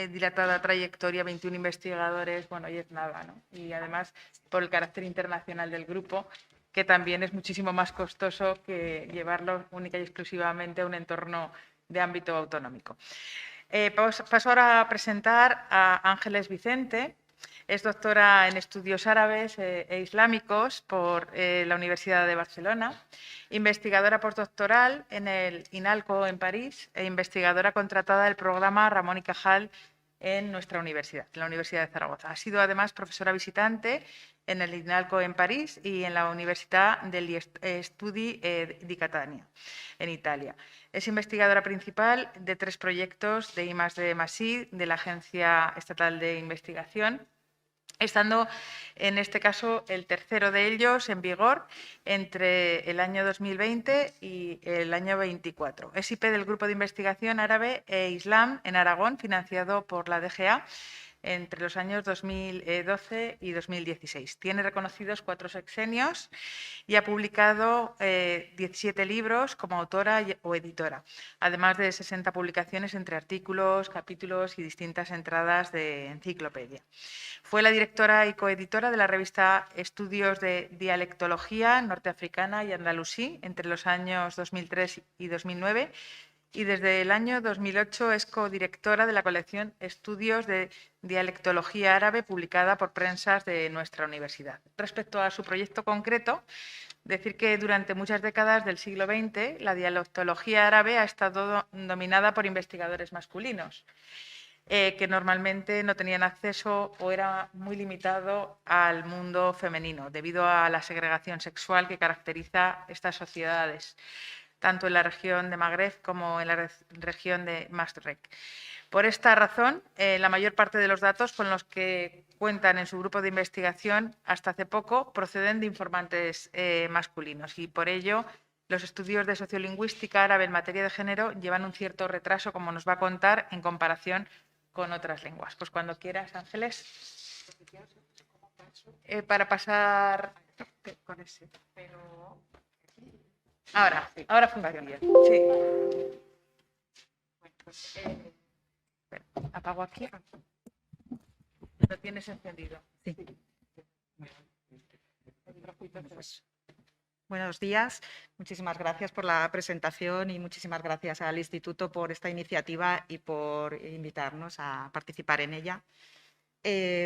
[SPEAKER 4] dilatada trayectoria, 21 investigadores, bueno, y es nada, ¿no? Y además por el carácter internacional del grupo, que también es muchísimo más costoso que llevarlo única y exclusivamente a un entorno de ámbito autonómico. Paso ahora a presentar a Ángeles Vicente. Es doctora en estudios árabes e islámicos por la Universidad de Barcelona, investigadora postdoctoral en el INALCO en París e investigadora contratada del programa Ramón y Cajal en nuestra universidad, en la Universidad de Zaragoza. Ha sido además profesora visitante en el INALCO en París y en la Universidad degli Studi di Catania, en Italia. Es investigadora principal de 3 proyectos de I+D+I de la Agencia Estatal de Investigación, estando en este caso el tercero de ellos en vigor entre el año 2020 y el año 24. Es IP del Grupo de Investigación Árabe e Islam en Aragón, financiado por la DGA entre los años 2012 y 2016. Tiene reconocidos 4 sexenios y ha publicado 17 libros como autora o editora, además de 60 publicaciones entre artículos, capítulos y distintas entradas de enciclopedia. Fue la directora y coeditora de la revista Estudios de Dialectología Norteafricana y Andalusí entre los años 2003 y 2009 y desde el año 2008 es codirectora de la colección Estudios de Dialectología Árabe publicada por Prensas de nuestra universidad. Respecto a su proyecto concreto, decir que durante muchas décadas del siglo XX la dialectología árabe ha estado dominada por investigadores masculinos, que normalmente no tenían acceso o era muy limitado al mundo femenino, debido a la segregación sexual que caracteriza estas sociedades, tanto en la región de Magreb como en la región de Masrek. Por esta razón, la mayor parte de los datos con los que cuentan en su grupo de investigación hasta hace poco proceden de informantes masculinos y por ello los estudios de sociolingüística árabe en materia de género llevan un cierto retraso, como nos va a contar, en comparación con otras lenguas. Pues cuando quieras, Ángeles. Para pasar con ese, pero... Ahora funciona. Sí. Bueno, pues, apago aquí. Lo tienes encendido.
[SPEAKER 7] Sí. Buenos días. Muchísimas gracias por la presentación y muchísimas gracias al Instituto por esta iniciativa y por invitarnos a participar en ella.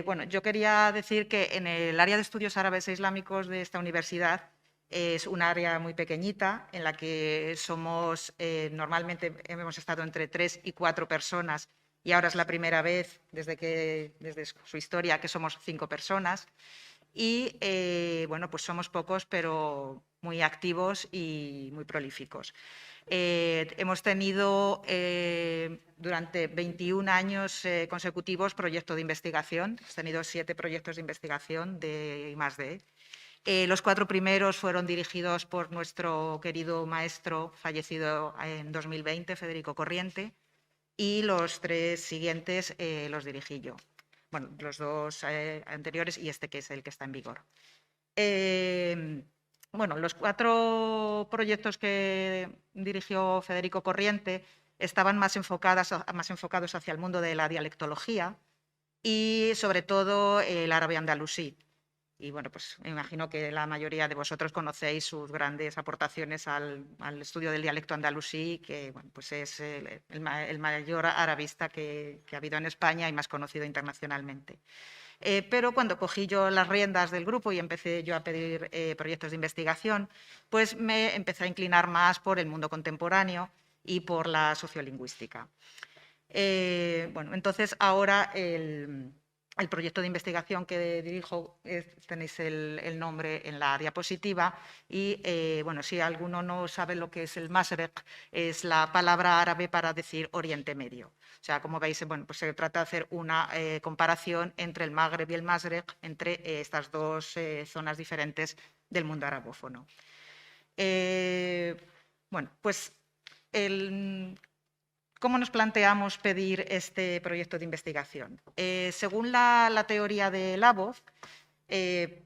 [SPEAKER 7] Bueno, yo quería decir que en el área de estudios árabes e islámicos de esta universidad es un área muy pequeñita en la que somos, normalmente hemos estado entre 3 y 4 personas y ahora es la primera vez desde su historia que somos 5 personas. Y bueno, pues somos pocos, pero muy activos y muy prolíficos. Hemos tenido durante 21 años consecutivos proyectos de investigación. Hemos tenido 7 proyectos de investigación de I+D. Los 4 primeros fueron dirigidos por nuestro querido maestro fallecido en 2020, Federico Corriente, y los 3 siguientes los dirigí yo. Bueno, los 2 anteriores y este que es el que está en vigor. Bueno, los 4 proyectos que dirigió Federico Corriente estaban más enfocados hacia el mundo de la dialectología y sobre todo el árabe andalusí. Y bueno, pues me imagino que la mayoría de vosotros conocéis sus grandes aportaciones al estudio del dialecto andalusí, que bueno, pues es el mayor arabista que ha habido en España y más conocido internacionalmente. Pero cuando cogí yo las riendas del grupo y empecé yo a pedir proyectos de investigación, pues me empecé a inclinar más por el mundo contemporáneo y por la sociolingüística. Bueno, entonces ahora el proyecto de investigación que dirijo, tenéis el nombre en la diapositiva y, bueno, si alguno no sabe lo que es el Masrek, es la palabra árabe para decir Oriente Medio. O sea, como veis, bueno, pues se trata de hacer una comparación entre el Magreb y el Masrek, entre estas 2 zonas diferentes del mundo arabófono. Bueno, pues ¿Cómo nos planteamos pedir este proyecto de investigación? Según la teoría de Labov, que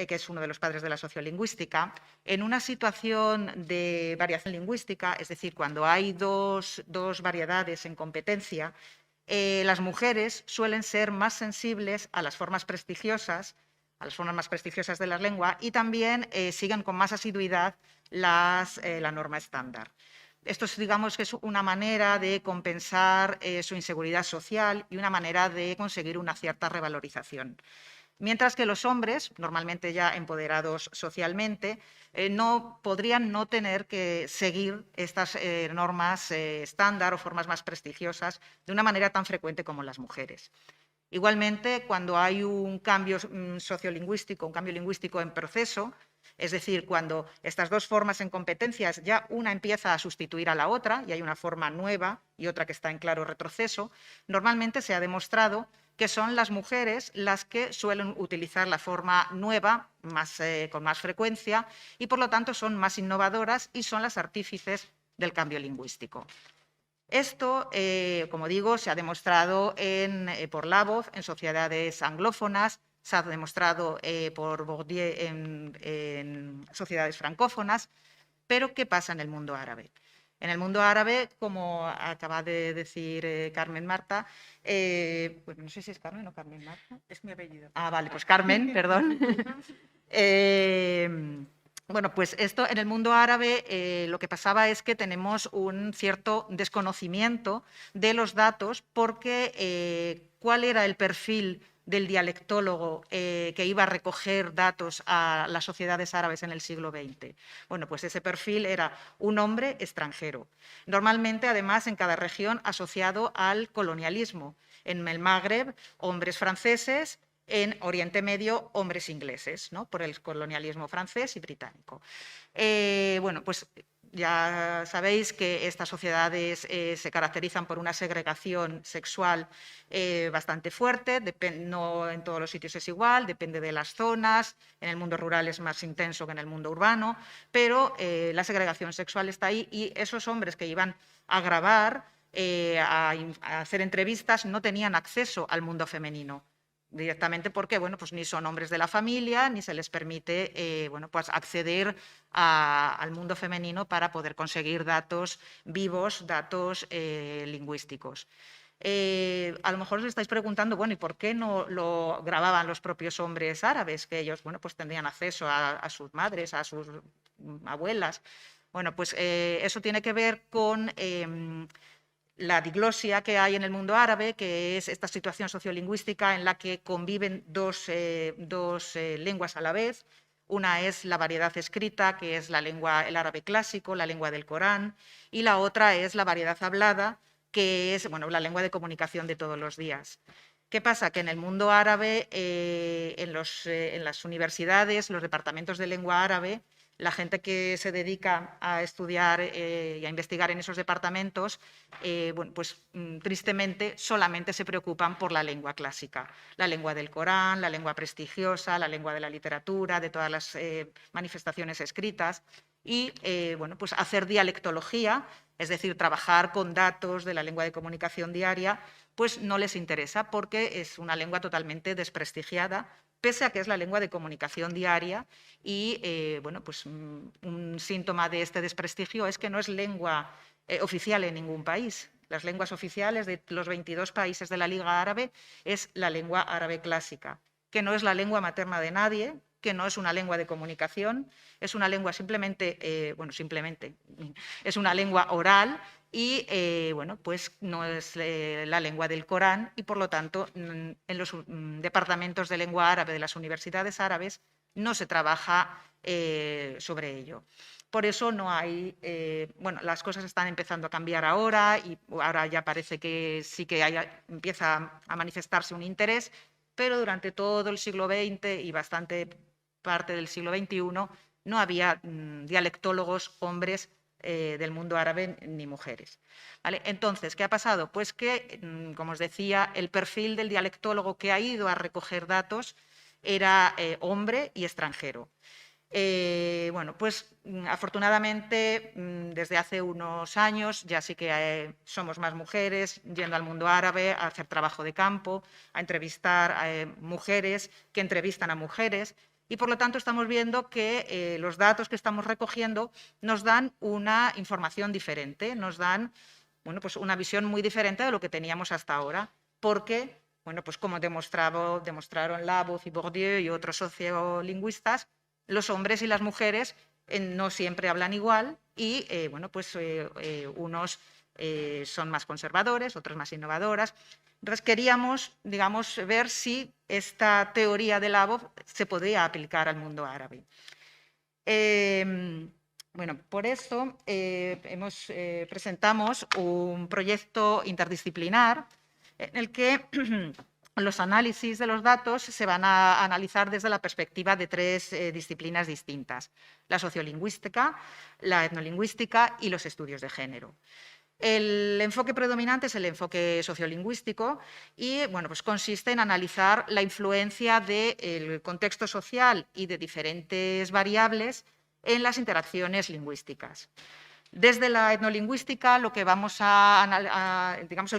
[SPEAKER 7] es uno de los padres de la sociolingüística, en una situación de variación lingüística, es decir, cuando hay dos variedades en competencia, las mujeres suelen ser más sensibles a las formas prestigiosas, de la lengua, y también siguen con más asiduidad la norma estándar. Esto digamos que es una manera de compensar su inseguridad social y una manera de conseguir una cierta revalorización. Mientras que los hombres, normalmente ya empoderados socialmente, podrían no tener que seguir estas normas estándar o formas más prestigiosas de una manera tan frecuente como las mujeres. Igualmente, cuando hay un cambio sociolingüístico, un cambio lingüístico en proceso, es decir, cuando estas dos formas en competencias ya una empieza a sustituir a la otra y hay una forma nueva y otra que está en claro retroceso, normalmente se ha demostrado que son las mujeres las que suelen utilizar la forma nueva con más frecuencia y, por lo tanto, son más innovadoras y son las artífices del cambio lingüístico. Esto, como digo, se ha demostrado por Labov en sociedades anglófonas, se ha demostrado por Bourdieu en sociedades francófonas, pero ¿qué pasa en el mundo árabe? En el mundo árabe, como acaba de decir Carmen Marta, pues no sé si es Carmen o Carmen Marta.
[SPEAKER 4] Es mi apellido.
[SPEAKER 7] Ah, vale, pues Carmen, perdón. Bueno, pues esto en el mundo árabe lo que pasaba es que tenemos un cierto desconocimiento de los datos porque ¿cuál era el perfil del dialectólogo que iba a recoger datos a las sociedades árabes en el siglo XX? Bueno, pues ese perfil era un hombre extranjero, normalmente además en cada región asociado al colonialismo. En el Magreb, hombres franceses; en Oriente Medio, hombres ingleses, ¿no?, por el colonialismo francés y británico. Bueno, pues ya sabéis que estas sociedades se caracterizan por una segregación sexual bastante fuerte, no en todos los sitios es igual, depende de las zonas, en el mundo rural es más intenso que en el mundo urbano, pero la segregación sexual está ahí y esos hombres que iban a grabar, a hacer entrevistas, no tenían acceso al mundo femenino directamente porque bueno, pues ni son hombres de la familia ni se les permite bueno, pues acceder al mundo femenino para poder conseguir datos vivos, datos lingüísticos. A lo mejor os estáis preguntando, bueno, ¿y por qué no lo grababan los propios hombres árabes? Que ellos, bueno, pues tendrían acceso a sus madres, a sus abuelas. Bueno, pues eso tiene que ver con la diglosia que hay en el mundo árabe, que es esta situación sociolingüística en la que conviven dos lenguas a la vez. Una es la variedad escrita, que es el árabe clásico, la lengua del Corán, y la otra es la variedad hablada, que es bueno, la lengua de comunicación de todos los días. ¿Qué pasa? Que en el mundo árabe, en las universidades, los departamentos de lengua árabe, la gente que se dedica a estudiar y a investigar en esos departamentos, bueno, pues tristemente solamente se preocupan por la lengua clásica, la lengua del Corán, la lengua prestigiosa, la lengua de la literatura, de todas las manifestaciones escritas y bueno, pues hacer dialectología, es decir, trabajar con datos de la lengua de comunicación diaria, pues no les interesa porque es una lengua totalmente desprestigiada, pese a que es la lengua de comunicación diaria y bueno, pues un síntoma de este desprestigio es que no es lengua oficial en ningún país. Las lenguas oficiales de los 22 países de la Liga Árabe es la lengua árabe clásica, que no es la lengua materna de nadie, que no es una lengua de comunicación, es una lengua simplemente, bueno, simplemente, es una lengua oral y bueno, pues no es la lengua del Corán y por lo tanto en los departamentos de lengua árabe de las universidades árabes no se trabaja sobre ello. Por eso no hay, bueno, las cosas están empezando a cambiar ahora y ahora ya parece que sí que empieza a manifestarse un interés, pero durante todo el siglo XX y bastante parte del siglo XXI no había dialectólogos hombres del mundo árabe ni mujeres. ¿Vale? Entonces, ¿qué ha pasado? Pues que, como os decía, el perfil del dialectólogo que ha ido a recoger datos era hombre y extranjero. Bueno, pues afortunadamente desde hace unos años ya sí que somos más mujeres yendo al mundo árabe a hacer trabajo de campo, a entrevistar a mujeres que entrevistan a mujeres y por lo tanto estamos viendo que los datos que estamos recogiendo nos dan una información diferente, nos dan pues una visión muy diferente de lo que teníamos hasta ahora, porque, pues como demostraron Labov y Bourdieu y otros sociolingüistas, los hombres y las mujeres no siempre hablan igual y unos son más conservadores, otros más innovadoras. Entonces queríamos, ver si esta teoría de Labov se podía aplicar al mundo árabe. Por eso presentamos un proyecto interdisciplinar en el que los análisis de los datos se van a analizar desde la perspectiva de 3 disciplinas distintas: la sociolingüística, la etnolingüística y los estudios de género. El enfoque predominante es el enfoque sociolingüístico y pues consiste en analizar la influencia del contexto social y de diferentes variables en las interacciones lingüísticas. Desde la etnolingüística, lo que el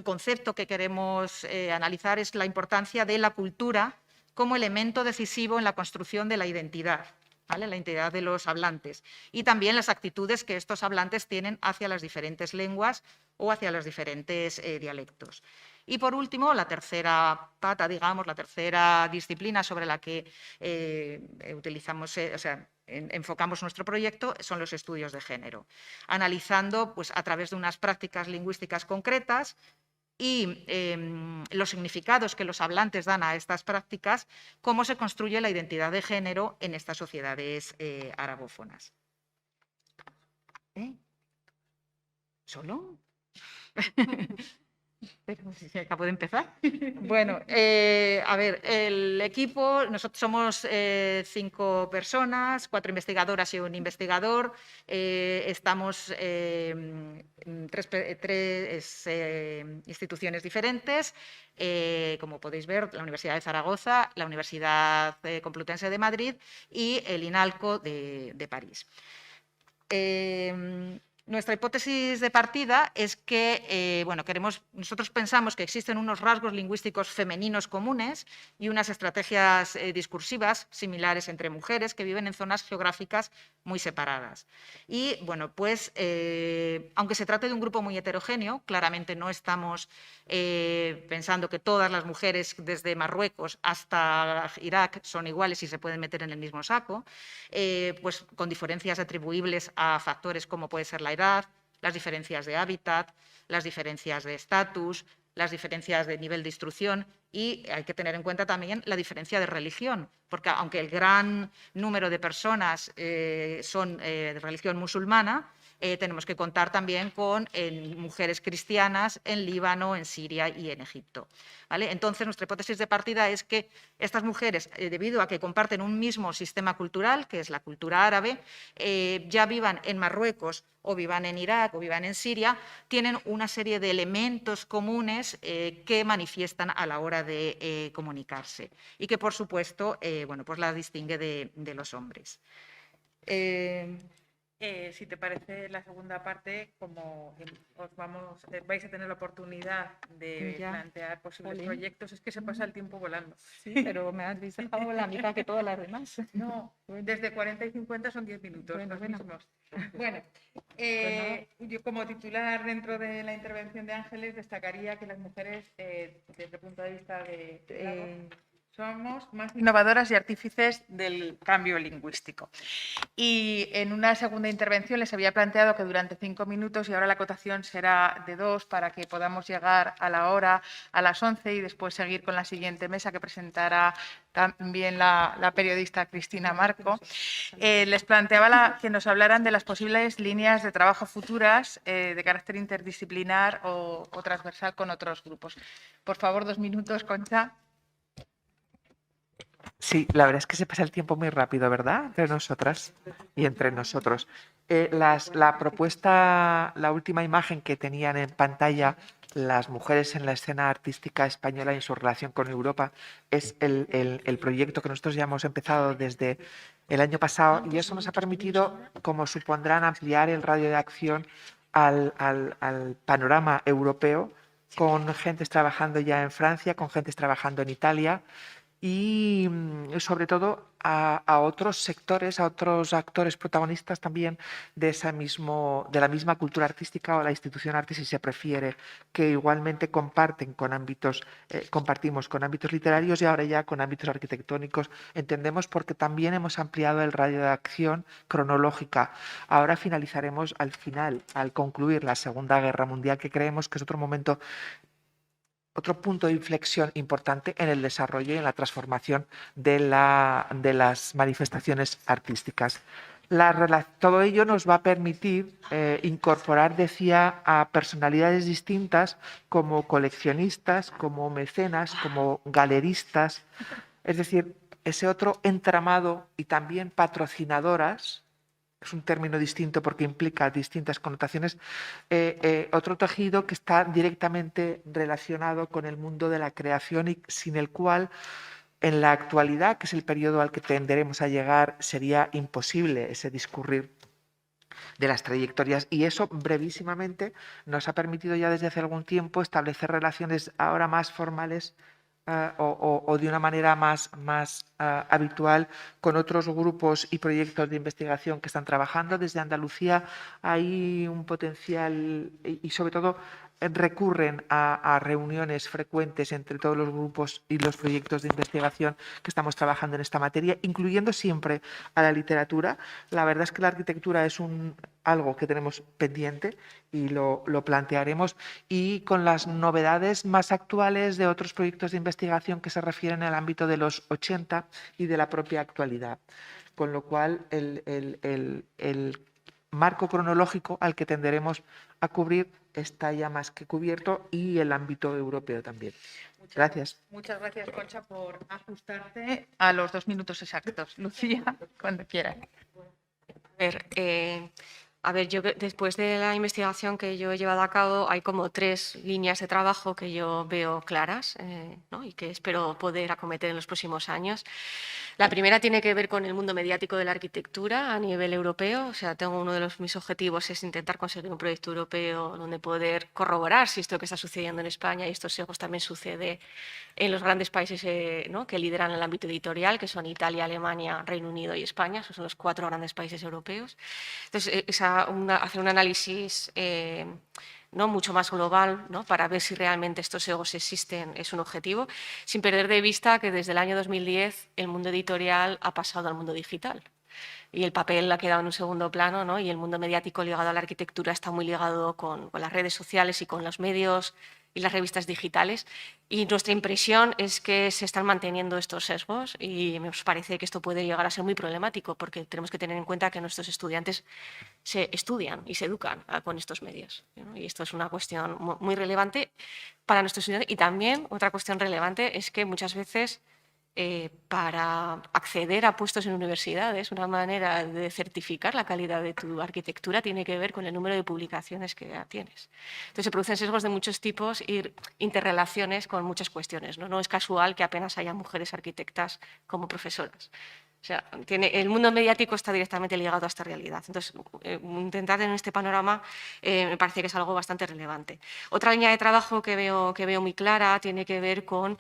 [SPEAKER 7] concepto que queremos analizar es la importancia de la cultura como elemento decisivo en la construcción de la identidad, ¿vale? La identidad de los hablantes y también las actitudes que estos hablantes tienen hacia las diferentes lenguas o hacia los diferentes dialectos. Y por último, la tercera pata, la tercera disciplina sobre la que enfocamos nuestro proyecto son los estudios de género, analizando a través de unas prácticas lingüísticas concretas y los significados que los hablantes dan a estas prácticas, cómo se construye la identidad de género en estas sociedades arabófonas. ¿Solo? Pero si acabo de empezar. Bueno, el equipo, nosotros somos 5 personas, 4 investigadoras y un investigador. Estamos en 3 instituciones diferentes, como podéis ver, la Universidad de Zaragoza, la Universidad Complutense de Madrid y el INALCO de París. Nuestra hipótesis de partida es que nosotros pensamos que existen unos rasgos lingüísticos femeninos comunes y unas estrategias discursivas similares entre mujeres que viven en zonas geográficas muy separadas. Y aunque se trate de un grupo muy heterogéneo, claramente no estamos pensando que todas las mujeres desde Marruecos hasta Irak son iguales y se pueden meter en el mismo saco, con diferencias atribuibles a factores como puede ser la edad, las diferencias de hábitat, las diferencias de estatus, las diferencias de nivel de instrucción y hay que tener en cuenta también la diferencia de religión, porque aunque el gran número de personas son de religión musulmana, tenemos que contar también con mujeres cristianas en Líbano, en Siria y en Egipto, ¿vale? Entonces, nuestra hipótesis de partida es que estas mujeres, debido a que comparten un mismo sistema cultural, que es la cultura árabe, ya vivan en Marruecos o vivan en Irak o vivan en Siria, tienen una serie de elementos comunes que manifiestan a la hora de comunicarse y que, por supuesto, las distingue de los hombres.
[SPEAKER 4] Si te parece, la segunda parte, como vais a tener la oportunidad de plantear posibles proyectos, es que se pasa el tiempo volando.
[SPEAKER 7] Sí, pero me has dejado la mitad que todas las demás.
[SPEAKER 4] No, desde 40 y 50 son 10 minutos. Yo como titular dentro de la intervención de Ángeles destacaría que las mujeres, desde el punto de vista de somos más innovadoras y artífices del cambio lingüístico. Y en una segunda intervención les había planteado que durante 5 minutos, y ahora la acotación será de 2 para que podamos llegar a la hora, a las 11, y después seguir con la siguiente mesa que presentará también la periodista Cristina Marco. Les planteaba que nos hablaran de las posibles líneas de trabajo futuras de carácter interdisciplinar o transversal con otros grupos. Por favor, 2 minutos, Concha.
[SPEAKER 8] Sí, la verdad es que se pasa el tiempo muy rápido, ¿verdad? Entre nosotras y entre nosotros. La propuesta, la última imagen que tenían en pantalla las mujeres en la escena artística española y en su relación con Europa es el proyecto que nosotros ya hemos empezado desde el año pasado, y eso nos ha permitido, como supondrán, ampliar el radio de acción al panorama europeo, con gentes trabajando ya en Francia, con gentes trabajando en Italia y sobre todo a otros sectores, a otros actores protagonistas también de la misma cultura artística o la institución arte, si se prefiere, que igualmente compartimos con ámbitos literarios y ahora ya con ámbitos arquitectónicos. Entendemos porque también hemos ampliado el radio de acción cronológica. Ahora finalizaremos al concluir la Segunda Guerra Mundial, que creemos que es otro punto de inflexión importante en el desarrollo y en la transformación de las manifestaciones artísticas. Todo ello nos va a permitir incorporar, decía, a personalidades distintas como coleccionistas, como mecenas, como galeristas, es decir, ese otro entramado, y también patrocinadoras. Es un término distinto porque implica distintas connotaciones, otro tejido que está directamente relacionado con el mundo de la creación y sin el cual en la actualidad, que es el periodo al que tenderemos a llegar, sería imposible ese discurrir de las trayectorias, y eso brevísimamente nos ha permitido ya desde hace algún tiempo establecer relaciones ahora más formales o de una manera más habitual con otros grupos y proyectos de investigación que están trabajando. Desde Andalucía hay un potencial y sobre todo recurren a reuniones frecuentes entre todos los grupos y los proyectos de investigación que estamos trabajando en esta materia, incluyendo siempre a la literatura. La verdad es que la arquitectura es algo que tenemos pendiente y lo plantearemos, y con las novedades más actuales de otros proyectos de investigación que se refieren al ámbito de los 80 y de la propia actualidad. Con lo cual, el marco cronológico al que tenderemos a cubrir está ya más que cubierto, y el ámbito europeo también. Gracias.
[SPEAKER 4] Muchas gracias, Concha, por ajustarte a los 2 minutos exactos. Lucía, cuando quieras.
[SPEAKER 5] A ver, yo después de la investigación que yo he llevado a cabo, hay como 3 líneas de trabajo que yo veo claras, ¿no? Y que espero poder acometer en los próximos años. La primera tiene que ver con el mundo mediático de la arquitectura a nivel europeo. O sea, uno de mis objetivos es intentar conseguir un proyecto europeo donde poder corroborar si esto que está sucediendo en España y estos sesgos también sucede en los grandes países ¿no? que lideran el ámbito editorial, que son Italia, Alemania, Reino Unido y España. Esos son los 4 grandes países europeos. Entonces, hacer un análisis ¿no? mucho más global, ¿no? para ver si realmente estos egos existen, es un objetivo, sin perder de vista que desde el año 2010 el mundo editorial ha pasado al mundo digital. Y el papel ha quedado en un segundo plano, ¿no? Y el mundo mediático ligado a la arquitectura está muy ligado con las redes sociales y con los medios y las revistas digitales. Y nuestra impresión es que se están manteniendo estos sesgos, y nos parece que esto puede llegar a ser muy problemático, porque tenemos que tener en cuenta que nuestros estudiantes se estudian y se educan con estos medios, ¿no? Y esto es una cuestión muy relevante para nuestros estudiantes. Y también otra cuestión relevante es que muchas veces para acceder a puestos en universidades, una manera de certificar la calidad de tu arquitectura tiene que ver con el número de publicaciones que tienes. Entonces se producen sesgos de muchos tipos y interrelaciones con muchas cuestiones, ¿no? No es casual que apenas haya mujeres arquitectas como profesoras. O sea, el mundo mediático está directamente ligado a esta realidad. Entonces, intentar en este panorama me parece que es algo bastante relevante. Otra línea de trabajo que veo muy clara tiene que ver con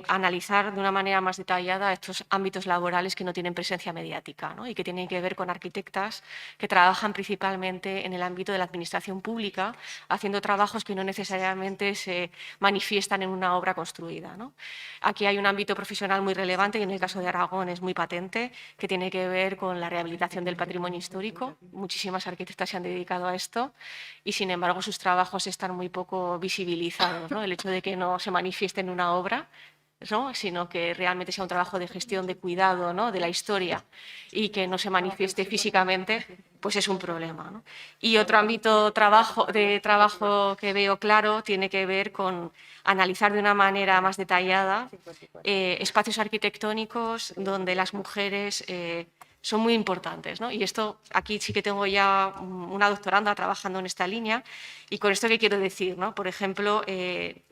[SPEAKER 5] analizar de una manera más detallada estos ámbitos laborales que no tienen presencia mediática, ¿no? Y que tienen que ver con arquitectas que trabajan principalmente en el ámbito de la administración pública, haciendo trabajos que no necesariamente se manifiestan en una obra construida, ¿no? Aquí hay un ámbito profesional muy relevante, y en el caso de Aragón es muy patente, que tiene que ver con la rehabilitación del patrimonio histórico. Muchísimas arquitectas se han dedicado a esto y, sin embargo, sus trabajos están muy poco visibilizados, ¿no? El hecho de que no se manifieste en una obra, ¿no? sino que realmente sea un trabajo de gestión, de cuidado, ¿no? de la historia, y que no se manifieste físicamente, pues es un problema, ¿no? Y otro ámbito de trabajo que veo claro tiene que ver con analizar de una manera más detallada espacios arquitectónicos donde las mujeres son muy importantes, ¿no? Y esto, aquí sí que tengo ya una doctoranda trabajando en esta línea. Y con esto, ¿qué quiero decir, no? Por ejemplo,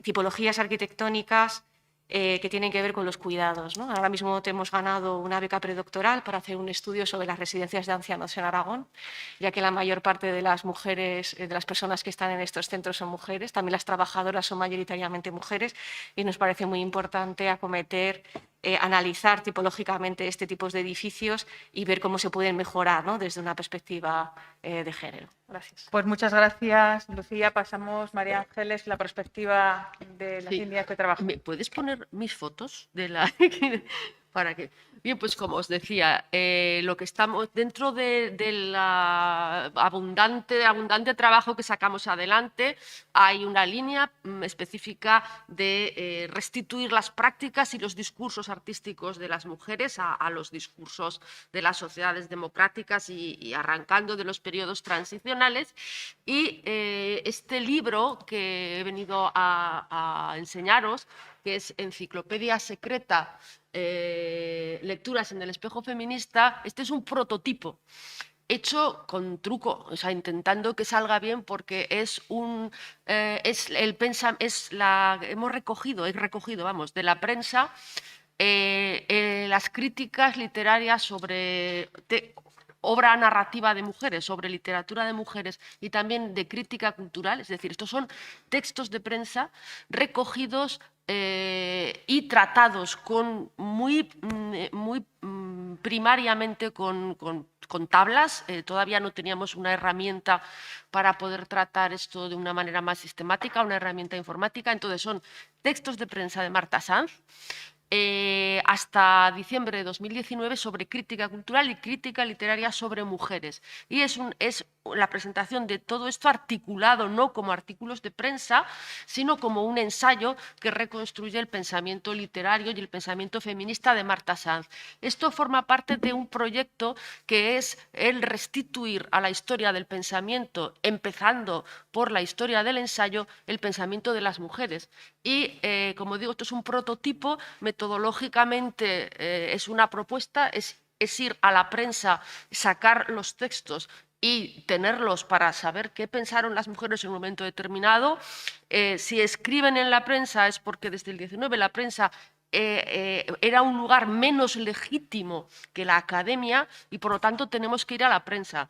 [SPEAKER 5] tipologías arquitectónicas que tienen que ver con los cuidados, ¿no? Ahora mismo te hemos ganado una beca predoctoral para hacer un estudio sobre las residencias de ancianos en Aragón, ya que la mayor parte de las mujeres, de las personas que están en estos centros son mujeres, también las trabajadoras son mayoritariamente mujeres, y nos parece muy importante acometer, analizar tipológicamente este tipo de edificios y ver cómo se pueden mejorar, ¿no? Desde una perspectiva de género. Gracias.
[SPEAKER 4] Pues muchas gracias, Lucía. Pasamos, María Ángeles, la perspectiva de las
[SPEAKER 6] Sí.
[SPEAKER 4] líneas que trabajan.
[SPEAKER 6] ¿Me puedes poner mis fotos de la para que? Bien, pues como os decía, lo que estamos dentro del abundante trabajo que sacamos adelante, hay una línea específica de restituir las prácticas y los discursos artísticos de las mujeres a los discursos de las sociedades democráticas y arrancando de los periodos transicionales. Y este libro que he venido a enseñaros, que es Enciclopedia Secreta, Lecturas en el espejo feminista, este es un prototipo hecho con truco, o sea, intentando que salga bien, porque hemos recogido, vamos, de la prensa las críticas literarias sobre obra narrativa de mujeres, sobre literatura de mujeres y también de crítica cultural, es decir, estos son textos de prensa recogidos y tratados muy primariamente con tablas. Todavía no teníamos una herramienta para poder tratar esto de una manera más sistemática, una herramienta informática. Entonces son textos de prensa de Marta Sanz, hasta diciembre de 2019, sobre crítica cultural y crítica literaria sobre mujeres. Y es la presentación de todo esto articulado no como artículos de prensa, sino como un ensayo que reconstruye el pensamiento literario y el pensamiento feminista de Marta Sanz. Esto forma parte de un proyecto que es el restituir a la historia del pensamiento, empezando por la historia del ensayo, el pensamiento de las mujeres. Y, como digo, esto es un prototipo, metodológicamente es una propuesta, es ir a la prensa, sacar los textos y tenerlos para saber qué pensaron las mujeres en un momento determinado. Si escriben en la prensa es porque desde el 19 la prensa era un lugar menos legítimo que la academia y por lo tanto tenemos que ir a la prensa.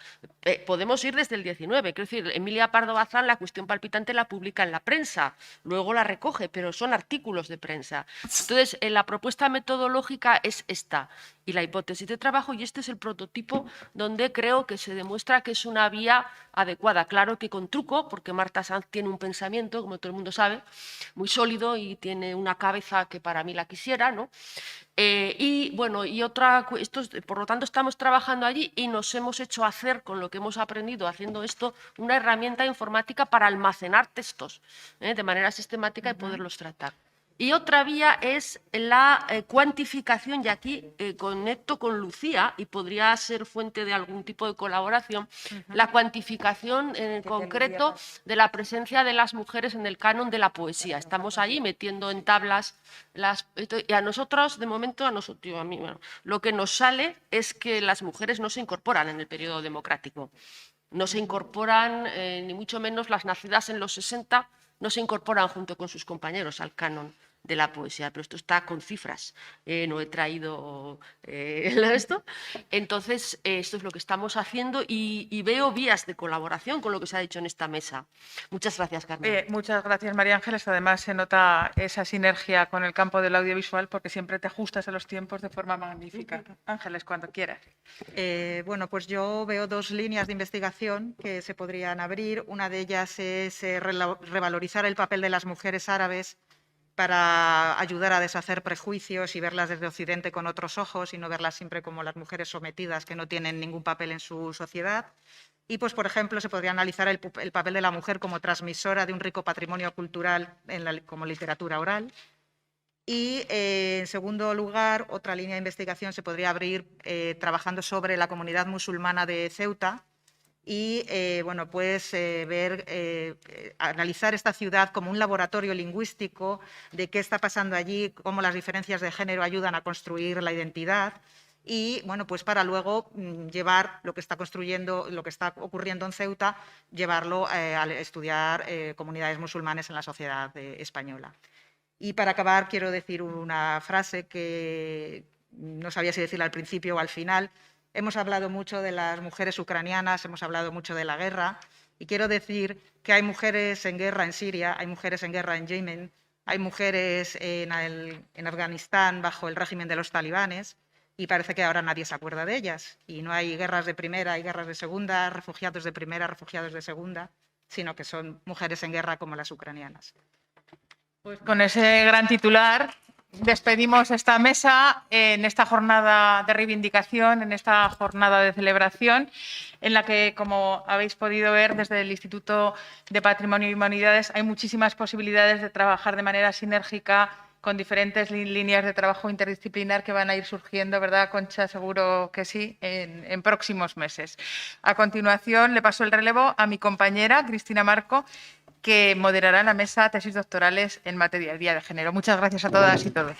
[SPEAKER 6] Podemos ir desde el 19, quiero decir, Emilia Pardo Bazán La cuestión palpitante la publica en la prensa, luego la recoge, pero son artículos de prensa. Entonces, la propuesta metodológica es esta y la hipótesis de trabajo, y este es el prototipo donde creo que se demuestra que es una vía adecuada. Claro que con truco, porque Marta Sanz tiene un pensamiento, como todo el mundo sabe, muy sólido y tiene una cabeza que para mí la quisiera, ¿no? Y bueno, por lo tanto estamos trabajando allí y nos hemos hecho hacer, con lo que hemos aprendido haciendo esto, una herramienta informática para almacenar textos de manera sistemática y poderlos tratar. Y otra vía es la cuantificación, y aquí conecto con Lucía y podría ser fuente de algún tipo de colaboración, la cuantificación en concreto de la presencia de las mujeres en el canon de la poesía. Estamos allí metiendo en tablas y a nosotros, de momento, a mí, bueno, lo que nos sale es que las mujeres no se incorporan en el periodo democrático. No se incorporan, ni mucho menos las nacidas en los 60, no se incorporan junto con sus compañeros al canon de la poesía, pero esto está con cifras, no he traído esto. Entonces, esto es lo que estamos haciendo y veo vías de colaboración con lo que se ha dicho en esta mesa. Muchas gracias, Carmen.
[SPEAKER 4] Muchas gracias, María Ángeles. Además, se nota esa sinergia con el campo del audiovisual porque siempre te ajustas a los tiempos de forma magnífica. Ángeles, cuando quieras.
[SPEAKER 7] Bueno, pues yo veo dos líneas de investigación que se podrían abrir. Una de ellas es revalorizar el papel de las mujeres árabes para ayudar a deshacer prejuicios y verlas desde Occidente con otros ojos y no verlas siempre como las mujeres sometidas que no tienen ningún papel en su sociedad. Y, pues, por ejemplo, se podría analizar el papel de la mujer como transmisora de un rico patrimonio cultural como literatura oral. Y, en segundo lugar, otra línea de investigación se podría abrir trabajando sobre la comunidad musulmana de Ceuta, y bueno, pues analizar esta ciudad como un laboratorio lingüístico de qué está pasando allí, cómo las diferencias de género ayudan a construir la identidad y bueno, pues para luego llevar lo que está construyendo, lo que está ocurriendo en Ceuta, llevarlo a estudiar comunidades musulmanes en la sociedad española. Y para acabar quiero decir una frase que no sabía si decirla al principio o al final. Hemos hablado mucho de las mujeres ucranianas, hemos hablado mucho de la guerra, y quiero decir que hay mujeres en guerra en Siria, hay mujeres en guerra en Yemen, hay mujeres en Afganistán bajo el régimen de los talibanes, y parece que ahora nadie se acuerda de ellas. Y no hay guerras de primera, hay guerras de segunda, refugiados de primera, refugiados de segunda, sino que son mujeres en guerra como las ucranianas.
[SPEAKER 4] Pues con ese gran titular despedimos esta mesa en esta jornada de reivindicación, en esta jornada de celebración, en la que, como habéis podido ver desde el Instituto de Patrimonio y Humanidades, hay muchísimas posibilidades de trabajar de manera sinérgica con diferentes líneas de trabajo interdisciplinar que van a ir surgiendo, ¿verdad, Concha? Seguro que sí, en próximos meses. A continuación, le paso el relevo a mi compañera, Cristina Marco, que moderará la mesa Tesis Doctorales en Materia de Género. Muchas gracias a todas y todos.